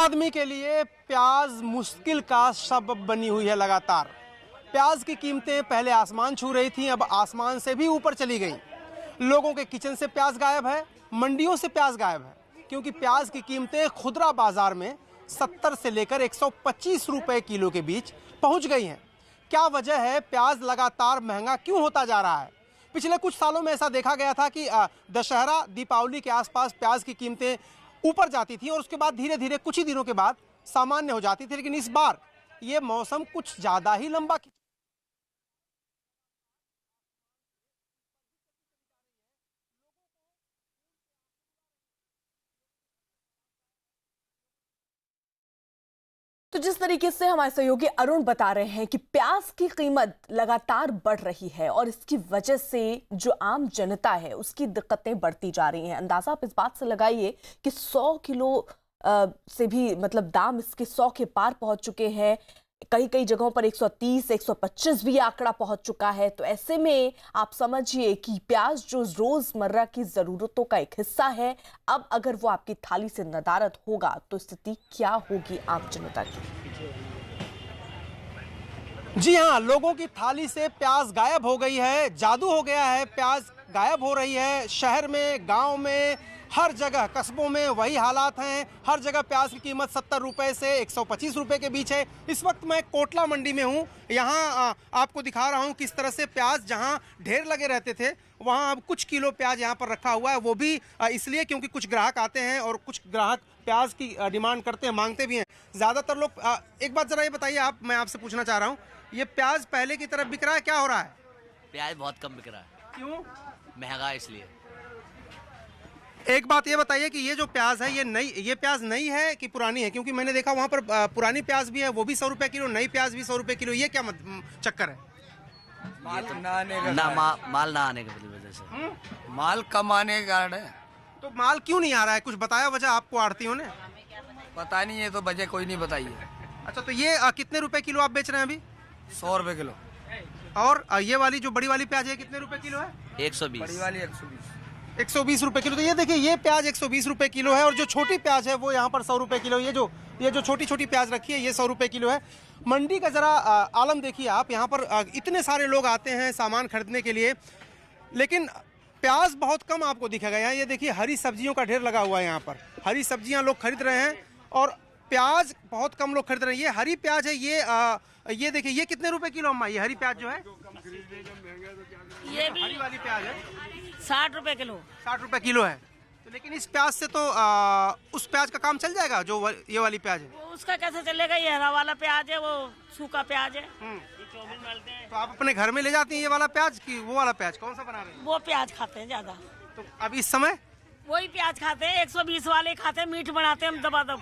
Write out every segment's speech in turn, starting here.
आदमी के लिए प्याज मुश्किल का सबब बनी हुई है। लगातार प्याज की कीमतें पहले आसमान छू रही थीं, अब आसमान से भी ऊपर चली गई। लोगों के किचन से प्याज गायब है, मंडियों से प्याज गायब है, क्योंकि प्याज की कीमतें खुदरा बाजार में 70 से लेकर 125 रुपए किलो के बीच पहुंच गई हैं। क्या वजह है, प्याज लगातार महंगा क्यों होता जा रहा है? पिछले कुछ सालों में ऐसा देखा गया था कि दशहरा दीपावली के आसपास प्याज की कीमतें ऊपर जाती थी और उसके बाद धीरे धीरे कुछ ही दिनों के बाद सामान्य हो जाती थी। लेकिन इस बार ये मौसम कुछ ज्यादा ही लंबा तो जिस तरीके से हमारे सहयोगी अरुण बता रहे हैं कि प्याज की कीमत लगातार बढ़ रही है और इसकी वजह से जो आम जनता है उसकी दिक्कतें बढ़ती जा रही हैं। अंदाजा आप इस बात से लगाइए कि 100 किलो से भी मतलब दाम इसके 100 के पार पहुंच चुके हैं। कई कई जगहों पर 130, 125 भी आंकड़ा पहुंच चुका है। तो ऐसे में आप समझिए कि प्याज जो रोजमर्रा की जरूरतों का एक हिस्सा है, अब अगर वो आपकी थाली से नदारद होगा तो स्थिति क्या होगी आम जनता की? जी हाँ, लोगों की थाली से प्याज गायब हो गई है, जादू हो गया है, प्याज गायब हो रही है। शहर में, गांव में, हर जगह, कस्बों में वही हालात हैं। हर जगह प्याज की कीमत 70 रुपए से 125 रुपए के बीच है। इस वक्त मैं कोटला मंडी में हूँ। यहाँ आपको दिखा रहा हूँ किस तरह से प्याज जहाँ ढेर लगे रहते थे वहाँ अब कुछ किलो प्याज यहाँ पर रखा हुआ है। वो भी इसलिए क्योंकि कुछ ग्राहक आते हैं और कुछ ग्राहक प्याज की डिमांड करते हैं, मांगते भी हैं। ज़्यादातर लोग एक बात ज़रा ये बताइए, मैं आपसे पूछना चाह रहा हूँ, ये प्याज पहले की तरफ बिक रहा है, क्या हो रहा है? प्याज बहुत कम बिक रहा है। क्यों? महंगा इसलिए। एक बात ये बताइए कि ये जो प्याज है ये प्याज नई है कि पुरानी है? क्योंकि मैंने देखा वहाँ पर पुरानी प्याज भी है, वो भी 100 रुपए किलो, नई प्याज भी 100 रुपए किलो। ये क्या चक्कर है? माल ना आने की वजह से। माल कम आने के कारण है। तो माल क्यों नहीं आ रहा है? कुछ बताया वजह आपको आढ़तियों ने? पता नहीं है, तो वजह कोई नहीं बताई है। अच्छा, तो ये कितने रुपए किलो आप बेच रहे हैं अभी? 100 रुपए किलो। और ये वाली जो बड़ी वाली प्याज है कितने रुपए किलो है? 120। बड़ी वाली 120। 120 रुपए किलो। तो ये देखिए, ये प्याज 120 रुपए किलो है और जो छोटी प्याज है वो यहाँ पर 100 रुपए किलो। ये जो छोटी छोटी प्याज रखी है ये 100 रुपए किलो है। मंडी का जरा आलम देखिए आप। यहाँ पर इतने सारे लोग आते हैं सामान खरीदने के लिए, लेकिन प्याज बहुत कम आपको दिखेगा। यहाँ ये देखिए, हरी सब्जियों का ढेर लगा हुआ है। यहाँ पर हरी सब्जियाँ लोग खरीद रहे हैं और प्याज बहुत कम लोग खरीद रहे हैं। ये हरी प्याज है, ये देखिए, ये कितने रुपए किलो अम्मा? ये हरी प्याज जो है, ये भी हरी वाली प्याज है 60 रुपए किलो। 60 रुपए किलो है। तो लेकिन इस प्याज से तो उस प्याज का काम चल जाएगा जो ये वाली प्याज है? उसका कैसे चलेगा? ये हरा वाला प्याज है, वो सूखा प्याज है। तो आप अपने घर में ले जाती हैं ये वाला प्याज कि वो वाला प्याज? कौन सा बना रहे हैं? वो प्याज खाते हैं ज्यादा। तो अब इस समय वही प्याज खाते हैं, 120 वाले खाते हैं, मीठ बनाते हैं हम दबादब।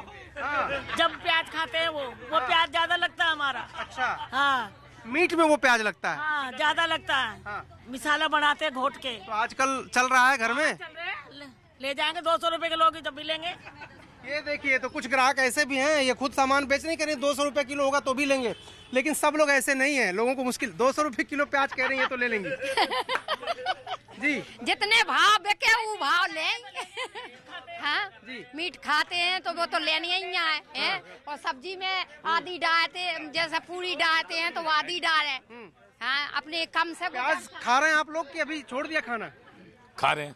जब प्याज खाते हैं वो प्याज ज्यादा लगता है हमारा। अच्छा, हाँ, मीट में वो प्याज लगता है? हाँ ज्यादा लगता है। हाँ। मिसाला बनाते हैं घोट के। तो आजकल चल रहा है घर में? ले जाएंगे 200 रुपए किलो की, जब भी लेंगे। ये देखिए, तो कुछ ग्राहक ऐसे भी हैं, ये खुद सामान बेच नहीं करें, 200 रुपए किलो होगा तो भी लेंगे। लेकिन सब लोग ऐसे नहीं है, लोगों को मुश्किल। 200 रुपए किलो प्याज कह रही है तो ले लेंगे जी। जितने भाव बिके वो भाव लेंगे। हाँ जी। मीट खाते हैं तो वो तो लेनी ही है। और सब्जी में आदि डालते, जैसे पूरी डालते हैं तो वो आदि डाले। हाँ, अपने कम से प्याज खा रहे हैं आप लोग कि अभी छोड़ दिया खाना? खा रहे हैं।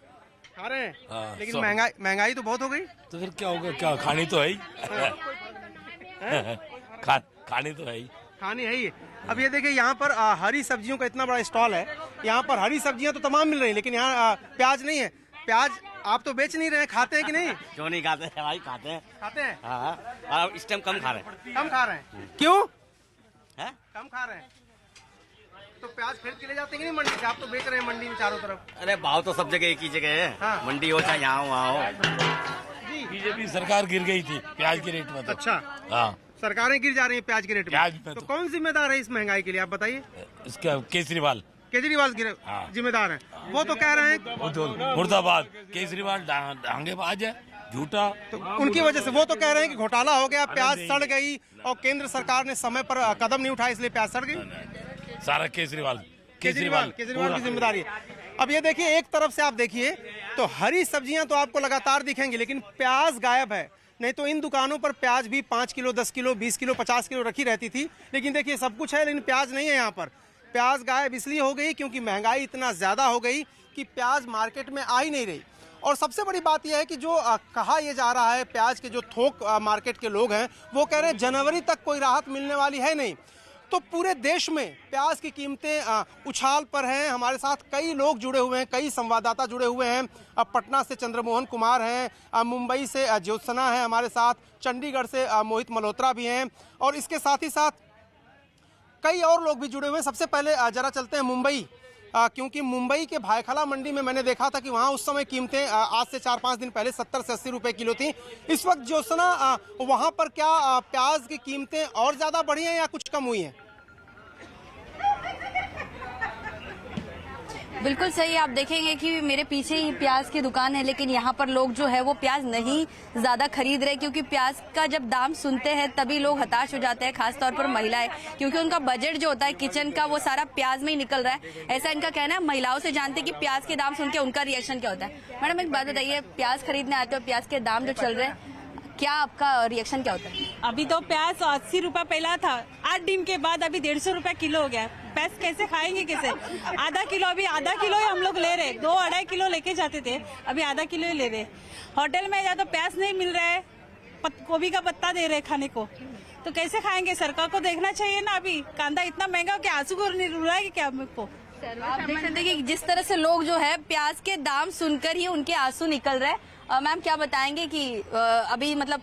खा रहे हैं। हाँ, लेकिन महंगाई तो बहुत हो गई। तो फिर क्या होगा? क्या खानी तो है ही। खानी तो है ही। खानी है ही। अब ये देखिए, यहाँ पर हरी सब्जियों का इतना बड़ा स्टॉल है। यहाँ पर हरी सब्जियाँ तो तमाम मिल रही हैं, लेकिन यहाँ प्याज नहीं है। प्याज आप तो बेच नहीं रहे हैं, खाते हैं कि नहीं? क्यों नहीं खाते हैं भाई? खाते हैं। खाते हैं? हाँ, और इस टाइम कम खा रहे हैं। कम खा रहे हैं? क्यों हैं? कम खा रहे हैं? तो प्याज खरीद के ले जाते हैं कि नहीं मंडी से? आप तो बेच रहे हैं मंडी में चारों तरफ। अरे भाव तो सब जगह एक ही जगह है। हाँ। मंडी हो चाहे यहाँ वहाँ हो। बीजेपी सरकार गिर गई थी प्याज के रेट में तो। अच्छा, हाँ, सरकारें गिर जा रही हैं प्याज के रेट प्याज में। में तो तो। कौन जिम्मेदार है इस महंगाई के लिए, आप बताइए? इसका केजरीवाल केजरीवाल जिम्मेदार हैं। वो तो कह रहे हैं, वो तो मुर्दाबाद। केजरीवाल डांगेबाज है, झूठा। तो उनकी वजह से वो तो कह रहे हैं कि घोटाला हो गया, प्याज सड़ गई और केंद्र सरकार ने समय पर कदम नहीं उठाया, इसलिए प्याज सड़ गई। सारा केजरीवाल की जिम्मेदारी है। अब ये देखिए, एक तरफ से आप देखिए तो हरी सब्जियां तो आपको लगातार दिखेंगी, लेकिन प्याज गायब है। नहीं तो इन दुकानों पर प्याज भी 5 किलो, 10 किलो, 20 किलो, 50 किलो रखी रहती थी। लेकिन देखिए सब कुछ है लेकिन प्याज नहीं है यहाँ पर। प्याज गायब इसलिए हो गई क्योंकि महंगाई इतना ज़्यादा हो गई कि प्याज मार्केट में आ ही नहीं रही। और सबसे बड़ी बात यह है कि जो कहा यह जा रहा है, प्याज के जो थोक मार्केट के लोग हैं वो कह रहे हैं जनवरी तक कोई राहत मिलने वाली है नहीं। तो पूरे देश में प्याज की कीमतें उछाल पर हैं। हमारे साथ कई लोग जुड़े हुए हैं, कई संवाददाता जुड़े हुए हैं। पटना से चंद्रमोहन कुमार हैं, मुंबई से ज्योत्सना है हमारे साथ, चंडीगढ़ से मोहित मल्होत्रा भी हैं और इसके साथ ही साथ कई और लोग भी जुड़े हुए हैं। सबसे पहले जरा चलते हैं मुंबई, क्योंकि मुंबई के भायखला मंडी में मैंने देखा था कि वहाँ उस समय कीमतें आज से 4-5 दिन पहले 70 से 80 रुपए किलो थी। इस वक्त ज्योत्सना वहाँ पर क्या प्याज की कीमतें और ज़्यादा बढ़ी हैं या कुछ कम हुई हैं? बिल्कुल सही। आप देखेंगे कि मेरे पीछे ही प्याज की दुकान है, लेकिन यहाँ पर लोग जो है वो प्याज नहीं ज्यादा खरीद रहे, क्योंकि प्याज का जब दाम सुनते हैं तभी लोग हताश हो जाते हैं, खासतौर पर महिलाएं, क्योंकि उनका बजट जो होता है किचन का वो सारा प्याज में ही निकल रहा है। ऐसा इनका कहना है। महिलाओं से जानते हैं कि प्याज के दाम सुन के उनका रिएक्शन क्या होता है। मैडम एक बात बताइए, प्याज खरीदने आते हो, प्याज के दाम जो चल रहे हैं, क्या आपका रिएक्शन क्या होता है? अभी तो प्याज 80 रुपए पहला था, 8 दिन के बाद अभी 150 रुपए किलो हो गया। प्याज कैसे खाएंगे, कैसे? आधा किलो ही हम लोग ले रहे, 2-2.5 किलो लेके जाते थे, अभी आधा किलो ही ले रहे। होटल में जा तो प्याज नहीं मिल रहा है, गोभी का पत्ता दे रहे खाने को, तो कैसे खाएंगे? सरकार को देखना चाहिए ना। अभी कांदा इतना महंगा हो कि आंसू को रुलाएगी क्या हमको? आप देख सकते हैं कि जिस तरह से लोग जो है प्याज के दाम सुनकर ही उनके आंसू निकल रहे हैं। मैम क्या बताएंगे कि अभी मतलब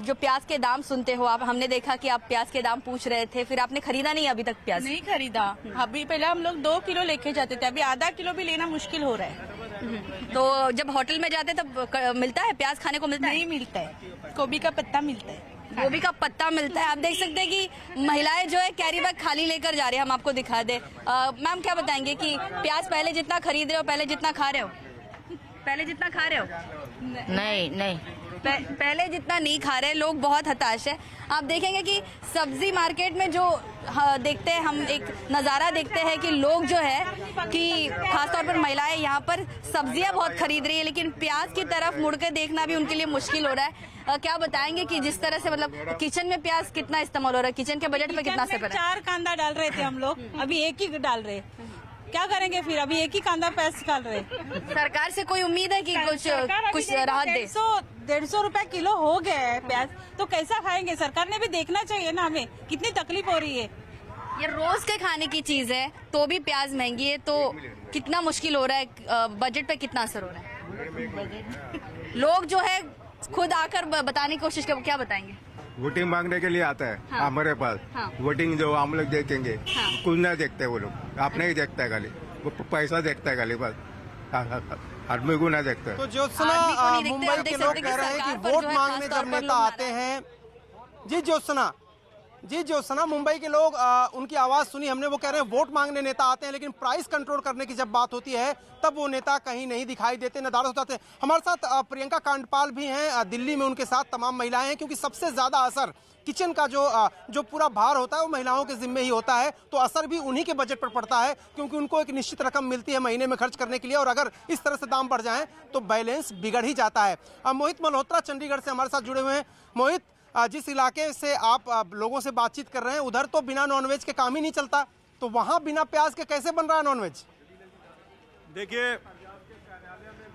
जो प्याज के दाम सुनते हो आप, हमने देखा कि आप प्याज के दाम पूछ रहे थे, फिर आपने खरीदा नहीं अभी तक प्याज? नहीं खरीदा। अभी पहले हम लोग 2 किलो लेके जाते थे, अभी आधा किलो भी लेना मुश्किल हो रहा है। तो जब होटल में जाते तब मिलता है प्याज खाने को? मिलता नहीं मिलता है, गोभी का पत्ता मिलता है। गोभी का पत्ता मिलता है। आप देख सकते हैं कि महिलाएं जो है कैरी बैग खाली लेकर जा रही है। हम आपको दिखा दे। मैम क्या बताएंगे कि प्याज पहले जितना खरीद रहे हो, पहले जितना खा रहे हो? पहले जितना खा रहे हो? नहीं पहले जितना नहीं खा रहे। लोग बहुत हताश है। आप देखेंगे कि सब्जी मार्केट में जो देखते हैं, हम एक नज़ारा देखते हैं कि लोग जो है कि खासतौर पर महिलाएं यहाँ पर सब्जियां बहुत खरीद रही है, लेकिन प्याज की तरफ मुड़ के देखना भी उनके लिए मुश्किल हो रहा है। क्या बताएंगे कि जिस तरह से मतलब किचन में प्याज कितना इस्तेमाल हो रहा है, किचन के बजट पे कितना असर? 4 कांदा डाल रहे थे हम लोग, अभी 1 ही डाल रहे। क्या करेंगे फिर? अभी 1 ही कांदा प्याज डाल रहे। सरकार से कोई उम्मीद है कि कुछ राहत दे? 150 रुपए किलो हो गया है प्याज, तो कैसा खाएंगे? सरकार ने भी देखना चाहिए ना हमें कितनी तकलीफ हो रही है। ये रोज के खाने की चीज है तो भी प्याज महंगी है, तो कितना मुश्किल हो रहा है, बजट पे कितना असर हो रहा है? लोग जो है खुद आकर बताने की कोशिश कर, क्या बताएंगे? वोटिंग मांगने के लिए आता है हमारे पास। वोटिंग जो हम लोग देखेंगे, कुछ नहीं देखते वो लोग, आप नहीं देखता है खाली, वो पैसा देखता है खाली बस, आदमी को नहीं देखता है। तो ज्योत्सना मुंबई के लोग कह रहे हैं कि वोट मांगने जब नेता आते हैं। जी ज्योत्सना मुंबई के लोग उनकी आवाज़ सुनी हमने, वो कह रहे हैं वोट मांगने नेता आते हैं, लेकिन प्राइस कंट्रोल करने की जब बात होती है तब वो नेता कहीं नहीं दिखाई देते, नदारद हो जाते हैं। हमारे साथ प्रियंका कांडपाल भी हैं, दिल्ली में उनके साथ तमाम महिलाएं हैं, क्योंकि सबसे ज़्यादा असर किचन का जो पूरा भार होता है वो महिलाओं के जिम्मे ही होता है, तो असर भी उन्हीं के बजट पर पड़ता है, क्योंकि उनको एक निश्चित रकम मिलती है महीने में खर्च करने के लिए, और अगर इस तरह से दाम बढ़ जाएं तो बैलेंस बिगड़ ही जाता है। मोहित मल्होत्रा चंडीगढ़ से हमारे साथ जुड़े हुए हैं। मोहित, जिस इलाके से आप लोगों से बातचीत कर रहे हैं, उधर तो बिना नॉनवेज के काम ही नहीं चलता, तो वहाँ बिना प्याज के कैसे बन रहा है नॉनवेज?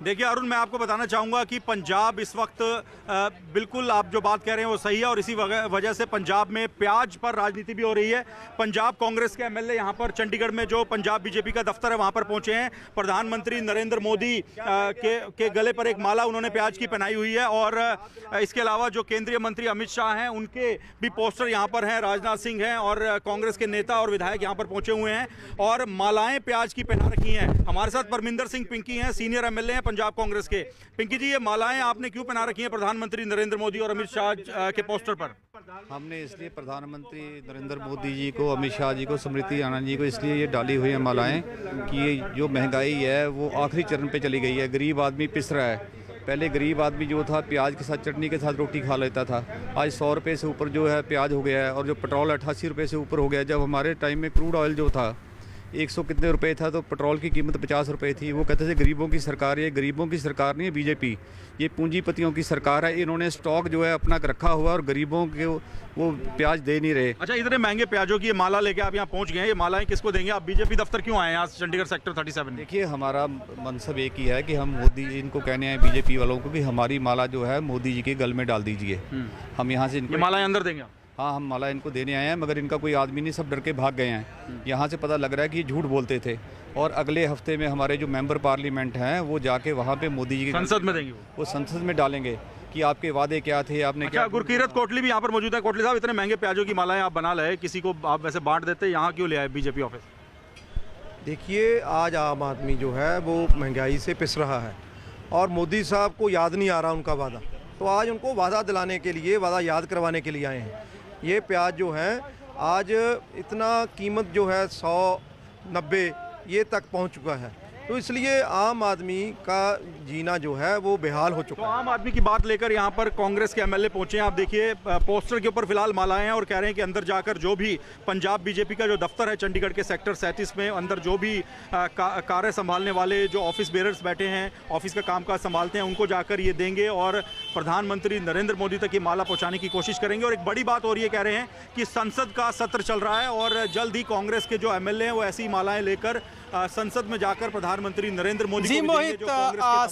देखिए अरुण, मैं आपको बताना चाहूँगा कि पंजाब इस वक्त बिल्कुल आप जो बात कह रहे हैं वो सही है, और इसी वजह से पंजाब में प्याज पर राजनीति भी हो रही है। पंजाब कांग्रेस के एमएलए यहाँ पर चंडीगढ़ में जो पंजाब बीजेपी का दफ्तर है वहाँ पर पहुँचे हैं। प्रधानमंत्री नरेंद्र मोदी के गले पर एक माला उन्होंने प्याज की पहनाई हुई है, और इसके अलावा जो केंद्रीय मंत्री अमित शाह हैं उनके भी पोस्टर यहाँ पर हैं, राजनाथ सिंह हैं, और कांग्रेस के नेता और विधायक यहाँ पर पहुँचे हुए हैं और मालाएँ प्याज की पहना रखी हैं। हमारे साथ परमिंदर सिंह पिंकी हैं, सीनियर एमएलए हैं पंजाब कांग्रेस के। पिंकी जी, ये मालाएं आपने क्यों पहना रखी हैं प्रधानमंत्री नरेंद्र मोदी और अमित शाह के पोस्टर पर? हमने इसलिए प्रधानमंत्री नरेंद्र मोदी जी को, अमित शाह जी को, स्मृति ईरानी जी को इसलिए ये डाली हुई है मालाएं कि ये जो महंगाई है वो आखिरी चरण पे चली गई है। गरीब आदमी पिस रहा है। पहले गरीब आदमी जो था प्याज के साथ, चटनी के साथ रोटी खा लेता था, आज 100 रुपये से ऊपर जो है प्याज हो गया है, और जो पेट्रोल 88 रुपये से ऊपर हो गया है। जब हमारे टाइम में क्रूड ऑयल जो था 100 कितने रुपए था, तो पेट्रोल की कीमत 50 रुपए थी। वो कहते थे गरीबों की सरकार, ये गरीबों की सरकार नहीं है बीजेपी, ये पूंजीपतियों की सरकार है। इन्होंने स्टॉक जो है अपना रखा हुआ और गरीबों के वो प्याज दे नहीं रहे। अच्छा, इतने महंगे प्याजों की ये माला लेके आप यहाँ पहुँच गए हैं, ये मालाएं किसको देंगे? आप बीजेपी दफ्तर क्यों आए हैं यहाँ चंडीगढ़ सेक्टर 37 में? देखिए, हमारा मनसब एक ही है कि हम मोदी जी इनको कहने हैं बीजेपी वालों को कि हमारी माला जो है मोदी जी के गल में डाल दीजिए। हम यहाँ से ये मालाएं अंदर देंगे? हाँ, हम माला इनको देने आए हैं, मगर इनका कोई आदमी नहीं, सब डर के भाग गए हैं। यहाँ से पता लग रहा है कि ये झूठ बोलते थे। और अगले हफ्ते में हमारे जो मेंबर पार्लियामेंट हैं वो जाके वहाँ पे मोदी जी की संसद में देंगे, वो संसद में डालेंगे कि आपके वादे क्या थे, आपने क्या। गुरकीरत कोटली भी यहाँ पर मौजूद है। कोटली साहब, इतने महंगे प्याजों की मालाएं आप बना लाए, किसी को आप वैसे बांट देते, यहाँ क्यों ले आए बीजेपी ऑफिस? देखिए, आज आम आदमी जो है वो महंगाई से पिस रहा है और मोदी साहब को याद नहीं आ रहा उनका वादा, तो आज उनको वादा दिलाने के लिए, वादा याद करवाने के लिए आए हैं। ये प्याज जो है आज इतना कीमत जो है 190 ये तक पहुंच चुका है, तो इसलिए आम आदमी का जीना जो है वो बेहाल हो चुका है। आम आदमी की बात लेकर यहाँ पर कांग्रेस के एमएलए पहुंचे हैं। आप देखिए, पोस्टर के ऊपर फिलहाल मालाएं हैं और कह रहे हैं कि अंदर जाकर जो भी पंजाब बीजेपी का जो दफ्तर है चंडीगढ़ के सेक्टर 37 में, अंदर जो भी कार्य संभालने वाले जो ऑफिस बेरर्स बैठे हैं, ऑफिस का कामकाज संभालते हैं, उनको जाकर ये देंगे और प्रधानमंत्री नरेंद्र मोदी तक ये माला पहुँचाने की कोशिश करेंगे। और एक बड़ी बात और ये कह रहे हैं कि संसद का सत्र चल रहा है और जल्द ही कांग्रेस के जो एमएलए हैं वो ऐसी मालाएं लेकर संसद में जाकर प्रधानमंत्री नरेंद्र मोदी जी को मोहित,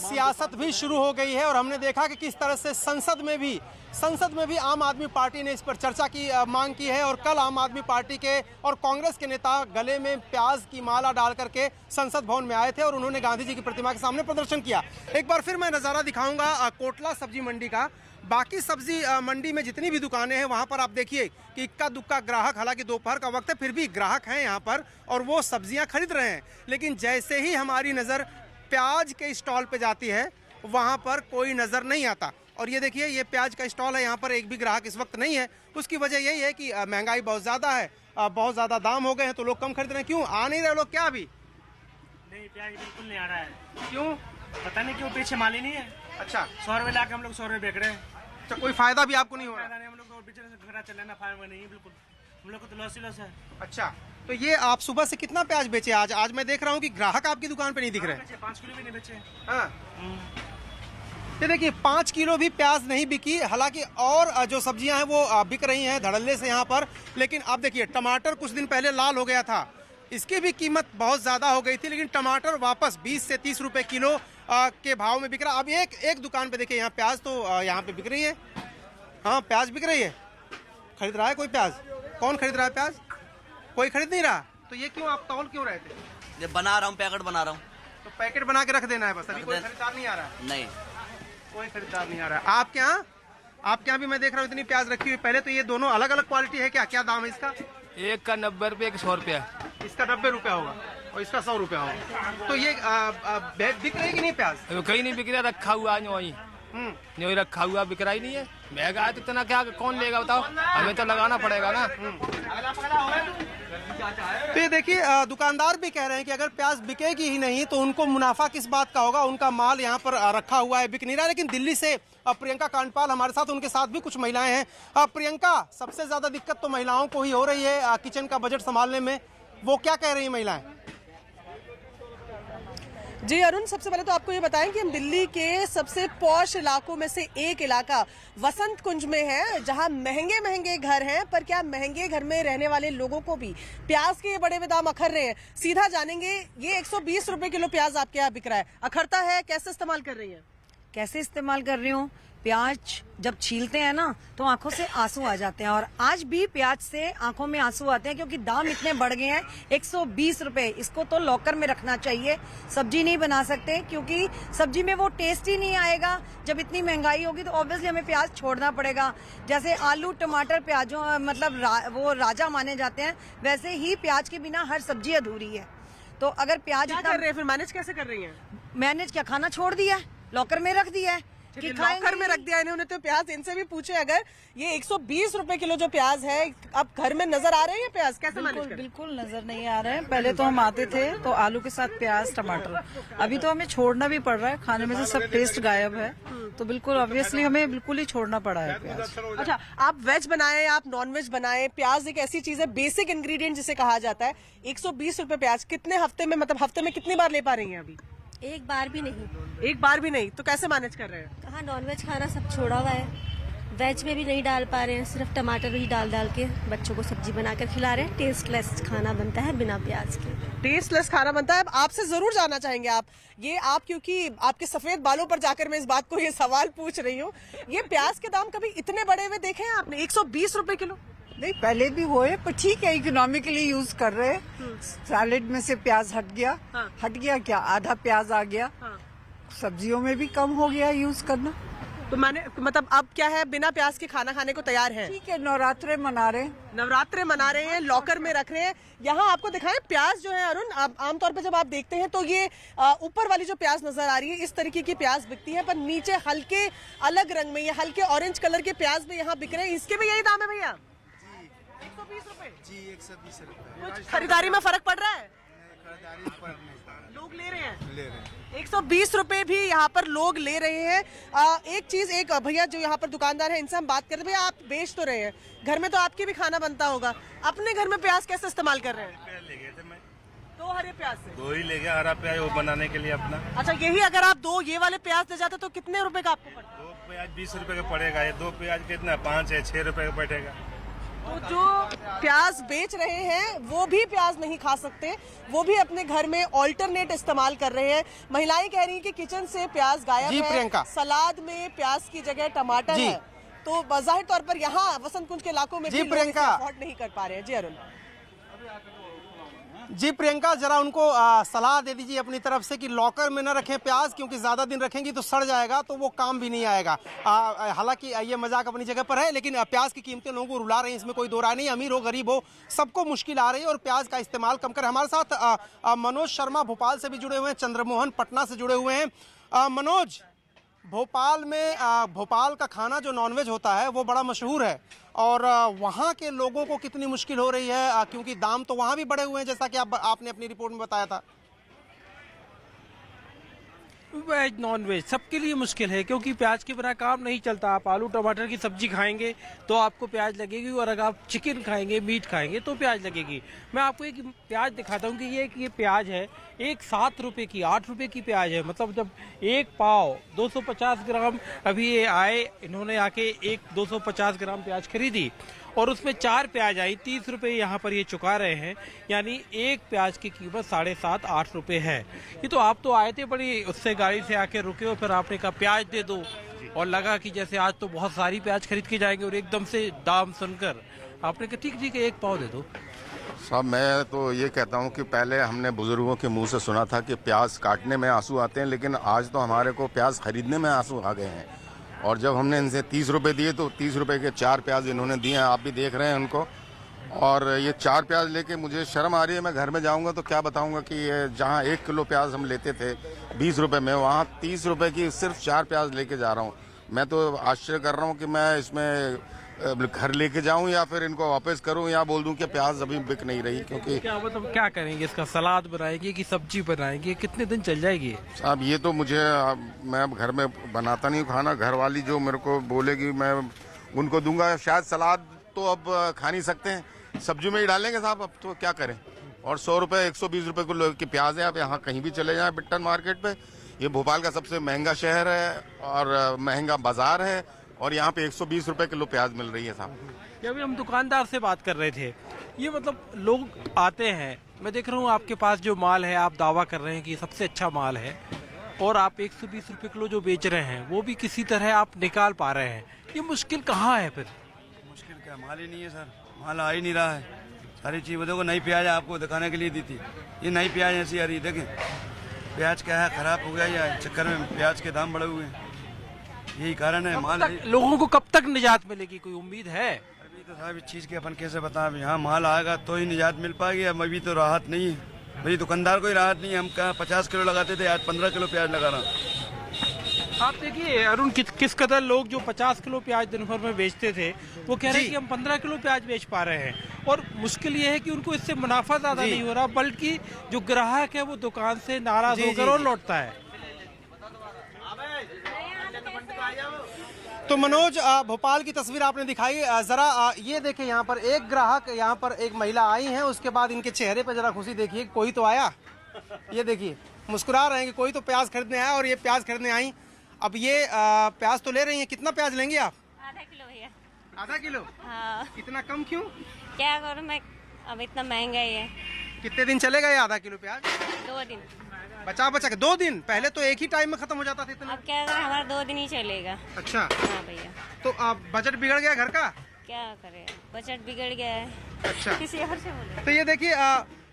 सियासत भी शुरू हो गई है और हमने देखा कि किस तरह से संसद में भी आम आदमी पार्टी ने इस पर चर्चा की मांग की है। और कल आम आदमी पार्टी के और कांग्रेस के नेता गले में प्याज की माला डाल करके संसद भवन में आए थे और उन्होंने गांधी जी की प्रतिमा के सामने प्रदर्शन किया। एक बार फिर मैं नज़ारा दिखाऊंगा कोटला सब्जी मंडी का। बाकी सब्जी मंडी में जितनी भी दुकानें हैं वहां पर आप देखिए कि इक्का दुक्का ग्राहक, हालांकि दोपहर का वक्त है फिर भी ग्राहक हैं यहाँ पर और वो सब्जियां खरीद रहे हैं। लेकिन जैसे ही हमारी नज़र प्याज के स्टॉल पे जाती है वहां पर कोई नज़र नहीं आता। और ये देखिए, ये प्याज का स्टॉल है, यहाँ पर एक भी ग्राहक इस वक्त नहीं है। उसकी वजह यही है कि महंगाई बहुत ज़्यादा है, बहुत ज़्यादा दाम हो गए हैं तो लोग कम खरीद रहे हैं। क्यों आ नहीं रहे लोग क्या अभी? नहीं, प्याज बिल्कुल नहीं आ रहा है। क्यों? पता नहीं क्यों, पीछे माल ही नहीं है। अच्छा, 100 रुपये लाके हम लोग 100 रुपये बेच रहे हैं। तो कोई फायदा भी आपको नहीं हो रहा? हम लोग को बेचने से घरा चलना फायदा नहीं, बिल्कुल हम लोग को तो लॉस ही लॉस है। अच्छा, तो ये आप सुबह से कितना प्याज बेचे आज? आज मैं देख रहा हूँ कि ग्राहक आपकी दुकान पे नहीं दिख रहे। 5 किलो भी नहीं बेचे। हाँ, ये देखिए 5 किलो भी प्याज नहीं बिकी। हालांकि और जो सब्जियां हैं वो बिक रही हैं धड़ल्ले से यहाँ पर। लेकिन आप देखिए, टमाटर कुछ दिन पहले लाल हो गया था, इसकी भी कीमत बहुत ज़्यादा हो गई थी, लेकिन टमाटर वापस 20 से 30 रुपए किलो के भाव में बिक रहा। अब एक दुकान पे देखिए, यहाँ प्याज तो यहाँ पे बिक रही है। हाँ, प्याज बिक रही है। खरीद रहा है कोई प्याज? कौन खरीद रहा है प्याज? कोई खरीद नहीं रहा। तो ये क्यों, आप तौल क्यों रहे थे? ये बना रहा हूँ, पैकेट बना रहा हूँ। तो पैकेट बना के रख देना है बस, अभी कोई खरीदार नहीं आ रहा? नहीं, कोई खरीदार नहीं आ रहा। आपके यहाँ भी मैं देख रहा हूँ इतनी प्याज रखी हुई। पहले तो ये दोनों अलग अलग क्वालिटी है क्या? क्या दाम है इसका? एक का 90 रुपये, एक 100 रुपया। इसका 90 रुपया होगा और इसका 100 रुपया होगा। तो ये बिक रही कि नहीं प्याज? कहीं नहीं बिक रहा, रखा हुआ वही रखा हुआ, बिक रहा ही नहीं है। महंगा तो इतना, क्या कौन लेगा बताओ? हमें तो लगाना पड़ेगा ना। तो ये देखिए, दुकानदार भी कह रहे हैं कि अगर प्याज बिकेगी ही नहीं तो उनको मुनाफा किस बात का होगा? उनका माल यहाँ पर रखा हुआ है, बिक नहीं रहा। लेकिन दिल्ली से प्रियंका कांडपाल हमारे साथ, उनके साथ भी कुछ महिलाएं हैं। प्रियंका, सबसे ज्यादा दिक्कत तो महिलाओं को ही हो रही है किचन का बजट संभालने में, वो क्या कह रही है महिलाएं? जी अरुण, सबसे पहले तो आपको ये बताएं कि हम दिल्ली के सबसे पॉश इलाकों में से एक इलाका वसंत कुंज में है, जहां महंगे महंगे घर हैं। पर क्या महंगे घर में रहने वाले लोगों को भी प्याज के बड़े दाम अखर रहे हैं? सीधा जानेंगे। ये 120 रुपए किलो प्याज आपके यहाँ बिक रहा है, अखरता है? कैसे इस्तेमाल कर रही है? कैसे इस्तेमाल कर रही हूँ? प्याज जब छीलते हैं ना तो आंखों से आंसू आ जाते हैं, और आज भी प्याज से आंखों में आंसू आते हैं क्योंकि दाम इतने बढ़ गए हैं। 120 रुपए, इसको तो लॉकर में रखना चाहिए। सब्जी नहीं बना सकते क्योंकि सब्जी में वो टेस्ट ही नहीं आएगा। जब इतनी महंगाई होगी तो ऑब्वियसली हमें प्याज छोड़ना पड़ेगा। जैसे आलू टमाटर प्याजों मतलब वो राजा माने जाते हैं, वैसे ही प्याज के बिना हर सब्जी अधूरी है। तो अगर प्याज क्या कर रहे हैं फिर? मैनेज कैसे कर रही है? मैनेज क्या, खाना छोड़ दिया है, लॉकर में रख दिया है। कि लॉकर में रख दिया इन्होंने तो प्याज। इनसे भी पूछे, अगर ये 120 रुपए किलो जो प्याज है, अब घर में नजर आ रहे हैं प्याज, कैसे मैनेज करें? बिल्कुल नजर नहीं आ रहे हैं। पहले तो हम आते थे तो आलू के साथ प्याज टमाटर, अभी तो हमें छोड़ना भी पड़ रहा है, खाने में से सब टेस्ट गायब है, तो बिल्कुल ऑब्वियसली हमें बिल्कुल ही छोड़ना पड़ा है प्याज। अच्छा, आप वेज बनाए, आप नॉन वेज बनाए, प्याज एक ऐसी चीज है, बेसिक इंग्रेडिएंट जिसे कहा जाता है। 120 रुपए प्याज कितने हफ्ते में, मतलब हफ्ते में कितनी बार ले पा रही हैं अभी? एक बार भी नहीं। एक बार भी नहीं? तो कैसे मैनेज कर रहे हैं? कहाँ नॉनवेज खाना सब छोड़ा हुआ है, वेज में भी नहीं डाल पा रहे हैं, सिर्फ टमाटर ही डाल के बच्चों को सब्जी बनाकर खिला रहे हैं। टेस्टलेस खाना बनता है बिना प्याज के, टेस्टलेस खाना बनता है। अब आपसे जरूर जानना चाहेंगे आप क्योंकि आपके सफेद बालों पर जाकर मैं इस बात को ये सवाल पूछ रही हूँ, ये प्याज के दाम कभी इतने बड़े हुए देखे हैं आपने? 120 रुपए किलो? नहीं, पहले भी हुए, पर ठीक है, इकोनॉमिकली यूज कर रहे हैं। सैलेड में से प्याज हट गया। हट गया क्या, आधा प्याज आ गया। सब्जियों में भी कम हो गया यूज करना। तो मैंने मतलब अब क्या है, बिना प्याज के खाना खाने को तैयार है? ठीक है, नवरात्रे मना रहे हैं। नवरात्रे मना रहे हैं, लॉकर में रख रहे हैं। यहाँ आपको दिखाएं प्याज जो है अरुण, आमतौर पे जब आप देखते हैं तो ये ऊपर वाली जो प्याज नजर आ रही है, इस तरीके की प्याज बिकती है, पर नीचे हल्के अलग रंग में, ये हल्के ऑरेंज कलर के प्याज भी यहाँ बिक रहे हैं। इसके भी यही दाम है भैया? 120 रुपए? जी, 120 रुपए। खरीदारी में फर्क पड़ रहा है? लोग ले रहे हैं 120 रुपए भी यहाँ पर लोग ले रहे हैं। एक चीज, एक भैया जो यहाँ पर दुकानदार है, इनसे हम बात करते हैं। भैया, आप बेच तो रहे हैं, घर में तो आपके भी खाना बनता होगा, अपने घर में प्याज कैसे इस्तेमाल कर रहे हैं? ले गए थे मैं 2 हरे प्याज से? 2 ही ले गया, हरा प्याज वो बनाने के लिए अपना। अच्छा, यही अगर आप 2 ये वाले प्याज ले जाते तो कितने रुपए का आपको पड़ता? 2 प्याज 20 रुपए का पड़ेगा, ये 2 प्याज कितना 5 या 6 रुपए का बैठेगा। तो जो प्याज बेच रहे हैं वो भी प्याज नहीं खा सकते, वो भी अपने घर में ऑल्टरनेट इस्तेमाल कर रहे हैं। महिलाएं कह रही हैं कि किचन से प्याज गायब है, प्रियंका, सलाद में प्याज की जगह टमाटर है, तो बाज़ाहिर तौर पर यहाँ वसंत कुंज के इलाकों में भी लोग इसे अफोर्ड नहीं कर पा रहे हैं। जी अरुण। जी प्रियंका, जरा उनको सलाह दे दीजिए अपनी तरफ से कि लॉकर में न रखें प्याज, क्योंकि ज़्यादा दिन रखेंगी तो सड़ जाएगा, तो वो काम भी नहीं आएगा। हालांकि ये मजाक अपनी जगह पर है, लेकिन प्याज की कीमतें लोगों को रुला रही हैं, इसमें कोई दो राय नहीं। अमीर हो गरीब हो, सबको मुश्किल आ रही है और प्याज का इस्तेमाल कम कर। हमारे साथ मनोज शर्मा भोपाल से भी जुड़े हुए हैं, चंद्रमोहन पटना से जुड़े हुए हैं। मनोज, भोपाल में भोपाल का खाना जो नॉनवेज होता है वो बड़ा मशहूर है, और वहाँ के लोगों को कितनी मुश्किल हो रही है, क्योंकि दाम तो वहाँ भी बढ़े हुए हैं, जैसा कि आपने अपनी रिपोर्ट में बताया था। वेज नॉन वेज सबके लिए मुश्किल है, क्योंकि प्याज के बिना काम नहीं चलता। आप आलू टमाटर की सब्जी खाएंगे तो आपको प्याज लगेगी, और अगर आप चिकन खाएंगे, मीट खाएंगे तो प्याज लगेगी। मैं आपको एक प्याज दिखाता हूँ कि ये प्याज है, एक 7 रुपये की, 8 रुपये की प्याज है। मतलब जब एक पाव 250 ग्राम, अभी ये आए, इन्होंने आके एक 250 ग्राम प्याज खरीदी और उसमें 4 प्याज आई, 30 रुपये यहाँ पर ये चुका रहे हैं, यानी एक प्याज की कीमत 7.5-8 रुपये है। ये तो आप तो आए थे बड़ी उससे, गाड़ी से आके रुके हो, फिर आपने कहा प्याज दे दो, और लगा कि जैसे आज तो बहुत सारी प्याज खरीद के जाएंगे, और एकदम से दाम सुनकर आपने कहा ठीक है, एक पाव दे दो। साहब, मैं तो ये कहता हूँ कि पहले हमने बुजुर्गों के मुंह से सुना था कि प्याज काटने में आंसू आते हैं, लेकिन आज तो हमारे को प्याज खरीदने में आंसू आ गए हैं। और जब हमने इनसे 30 रुपये दिए तो 30 रुपये के 4 प्याज इन्होंने दिए हैं, आप भी देख रहे हैं उनको। और ये 4 प्याज लेके मुझे शर्म आ रही है, मैं घर में जाऊंगा तो क्या बताऊंगा कि ये जहाँ 1 किलो प्याज हम लेते थे 20 रुपये में, वहाँ 30 रुपये की सिर्फ 4 प्याज लेके जा रहा हूँ। मैं तो आश्चर्य कर रहा हूँ कि मैं इसमें घर लेके जाऊं या फिर इनको वापस करूं, या बोल दूं कि प्याज अभी बिक नहीं रही, क्योंकि क्या मतलब क्या करेंगे, इसका सलाद बनाएंगे कि सब्जी बनाएंगे, कितने दिन चल जाएगी? साहब, ये तो मैं अब घर में बनाता नहीं खाना, घर वाली जो मेरे को बोलेगी मैं उनको दूंगा। शायद सलाद तो अब खा नहीं सकते हैं, सब्जी में ही डालेंगे साहब, अब तो क्या करें। और 100 रुपये 120 रुपये किलो की प्याज है। आप यहाँ कहीं भी चले जाएं बिट्टन मार्केट पे, ये भोपाल का सबसे महंगा शहर है और महंगा बाजार है, और यहाँ पे 120 रुपए किलो प्याज मिल रही है साहब। अभी हम दुकानदार से बात कर रहे थे, ये मतलब लोग आते हैं, मैं देख रहा हूँ आपके पास जो माल है, आप दावा कर रहे हैं कि सबसे अच्छा माल है, और आप 120 रुपए किलो जो बेच रहे हैं वो भी किसी तरह आप निकाल पा रहे हैं। ये मुश्किल कहाँ है फिर? मुश्किल क्या, माल ही नहीं है सर, माल आ ही नहीं रहा है। सारी चीज़ देखो, नई प्याज आपको दिखाने के लिए दी थी, ये नई प्याज ऐसी आ रही, देखें प्याज क्या है, खराब हो गया, या चक्कर में प्याज के दाम बढ़े हुए हैं, यही कारण है। माल लोगों को कब तक निजात मिलेगी, कोई उम्मीद है? अभी तो साहब इस चीज़ की अपन कैसे बताएं, यहाँ माल आएगा तो ही निजात मिल पाएगी, अब अभी तो राहत नहीं है, भाई दुकानदार को ही राहत नहीं है। हम कहाँ 50 किलो लगाते थे, आज 15 किलो प्याज लगा रहा। आप देखिए अरुण, किस कदर लोग जो 50 किलो प्याज दिन भर में बेचते थे वो कह रहे हैं कि हम 15 किलो प्याज बेच पा रहे हैं। और मुश्किल ये है कि उनको इससे मुनाफा ज़्यादा नहीं हो रहा, बल्कि जो ग्राहक है वो दुकान से नाराज होकर और लौटता है। तो मनोज, भोपाल की तस्वीर आपने दिखाई, जरा ये देखिए यहाँ पर एक ग्राहक, यहाँ पर एक महिला आई हैं, उसके बाद इनके चेहरे पर जरा खुशी देखिए, कोई तो आया। ये देखिए मुस्कुरा रहे हैं कि कोई तो प्याज खरीदने आया और ये प्याज खरीदने आई। अब ये प्याज तो ले रही हैं, कितना प्याज लेंगे आप? आधा किलो भैया। आधा किलो? हाँ। इतना कम क्यों? क्या करूँ मैं, अब इतना महंगा ही है। कितने दिन चलेगा ये आधा किलो प्याज? 2 दिन। बचा के 2 दिन? पहले तो एक ही टाइम में खत्म हो जाता था इतना। अब क्या करें, हमारा 2 दिन ही चलेगा। अच्छा। हाँ भैया। तो बजट बिगड़ गया घर का? क्या करें, बजट बिगड़ गया है। अच्छा। किसी और से बोले। तो ये देखिए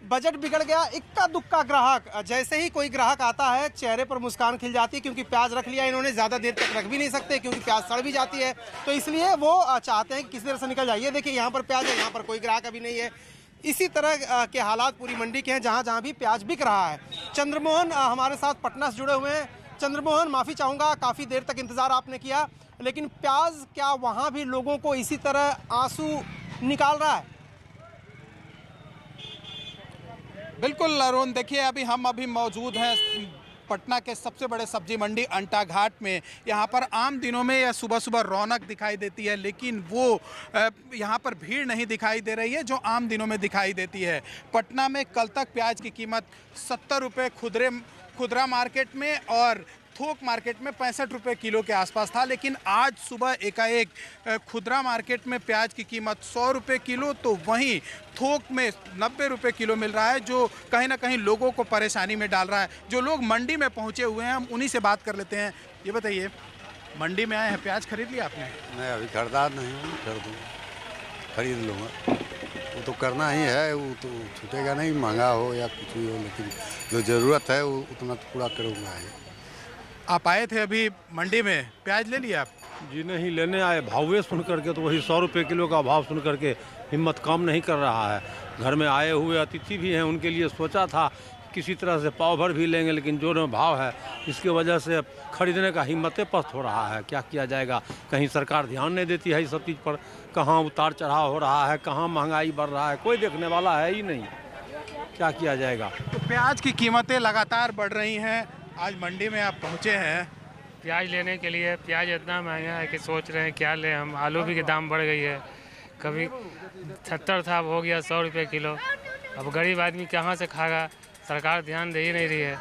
बजट बिगड़ गया, इक्का दुक्का ग्राहक, जैसे ही कोई ग्राहक आता है चेहरे पर मुस्कान खिल जाती है, क्योंकि प्याज रख लिया इन्होंने, ज़्यादा देर तक रख भी नहीं सकते क्योंकि प्याज सड़ भी जाती है, तो इसलिए वो चाहते हैं कि किसी तरह से निकल जाए। देखिए यहाँ पर प्याज है, यहाँ पर कोई ग्राहक अभी नहीं है। इसी तरह के हालात पूरी मंडी के हैं, जहाँ जहाँ भी प्याज बिक रहा है। चंद्रमोहन हमारे साथ पटना से जुड़े हुए हैं। चंद्रमोहन, माफ़ी चाहूँगा, काफ़ी देर तक इंतज़ार आपने किया, लेकिन प्याज क्या वहाँ भी लोगों को इसी तरह आंसू निकाल रहा है? बिल्कुल अरुण, देखिए हम अभी मौजूद हैं पटना के सबसे बड़े सब्जी मंडी अंटा घाट में। यहाँ पर आम दिनों में यह सुबह सुबह रौनक दिखाई देती है, लेकिन वो यहाँ पर भीड़ नहीं दिखाई दे रही है जो आम दिनों में दिखाई देती है। पटना में कल तक प्याज की कीमत 70 रुपये खुदरा मार्केट में और थोक मार्केट में 65 रुपये किलो के आसपास था, लेकिन आज सुबह एकाएक खुदरा मार्केट में प्याज की कीमत 100 रुपये किलो, तो वहीं थोक में 90 रुपये किलो मिल रहा है, जो कहीं ना कहीं लोगों को परेशानी में डाल रहा है। जो लोग मंडी में पहुंचे हुए हैं हम उन्हीं से बात कर लेते हैं। ये बताइए, मंडी में आए हैं, प्याज खरीद लिया आपने? मैं अभी खरीदा नहीं हूँ, खरीद लूँगा। वो तो करना ही है, वो तो छूटेगा नहीं, महंगा हो या कुछ भी हो, लेकिन जो ज़रूरत है वो उतना तो पूरा करूँगा ही। आप आए थे अभी मंडी में, प्याज ले लिया आप? जी नहीं, लेने आए, भावे सुन करके तो वही 100 रुपये किलो का भाव सुन करके हिम्मत कम नहीं कर रहा है। घर में आए हुए अतिथि भी हैं, उनके लिए सोचा था किसी तरह से पाव भर भी लेंगे, लेकिन जो भाव है इसकी वजह से खरीदने का हिम्मतें पस्त हो रहा है। क्या किया जाएगा, कहीं सरकार ध्यान नहीं देती है इस सब चीज़ पर, कहाँ उतार चढ़ाव हो रहा है, कहाँ महंगाई बढ़ रहा है, कोई देखने वाला है ही नहीं। क्या किया जाएगा? तो प्याज की कीमतें लगातार बढ़ रही हैं। आज मंडी में आप पहुंचे हैं प्याज लेने के लिए। प्याज इतना महंगा है कि सोच रहे हैं क्या लें हम। आलू भी की दाम बढ़ गई है, कभी 70 था, अब हो गया 100 रुपये किलो। अब गरीब आदमी कहाँ से खाएगा, सरकार ध्यान दे ही नहीं रही है।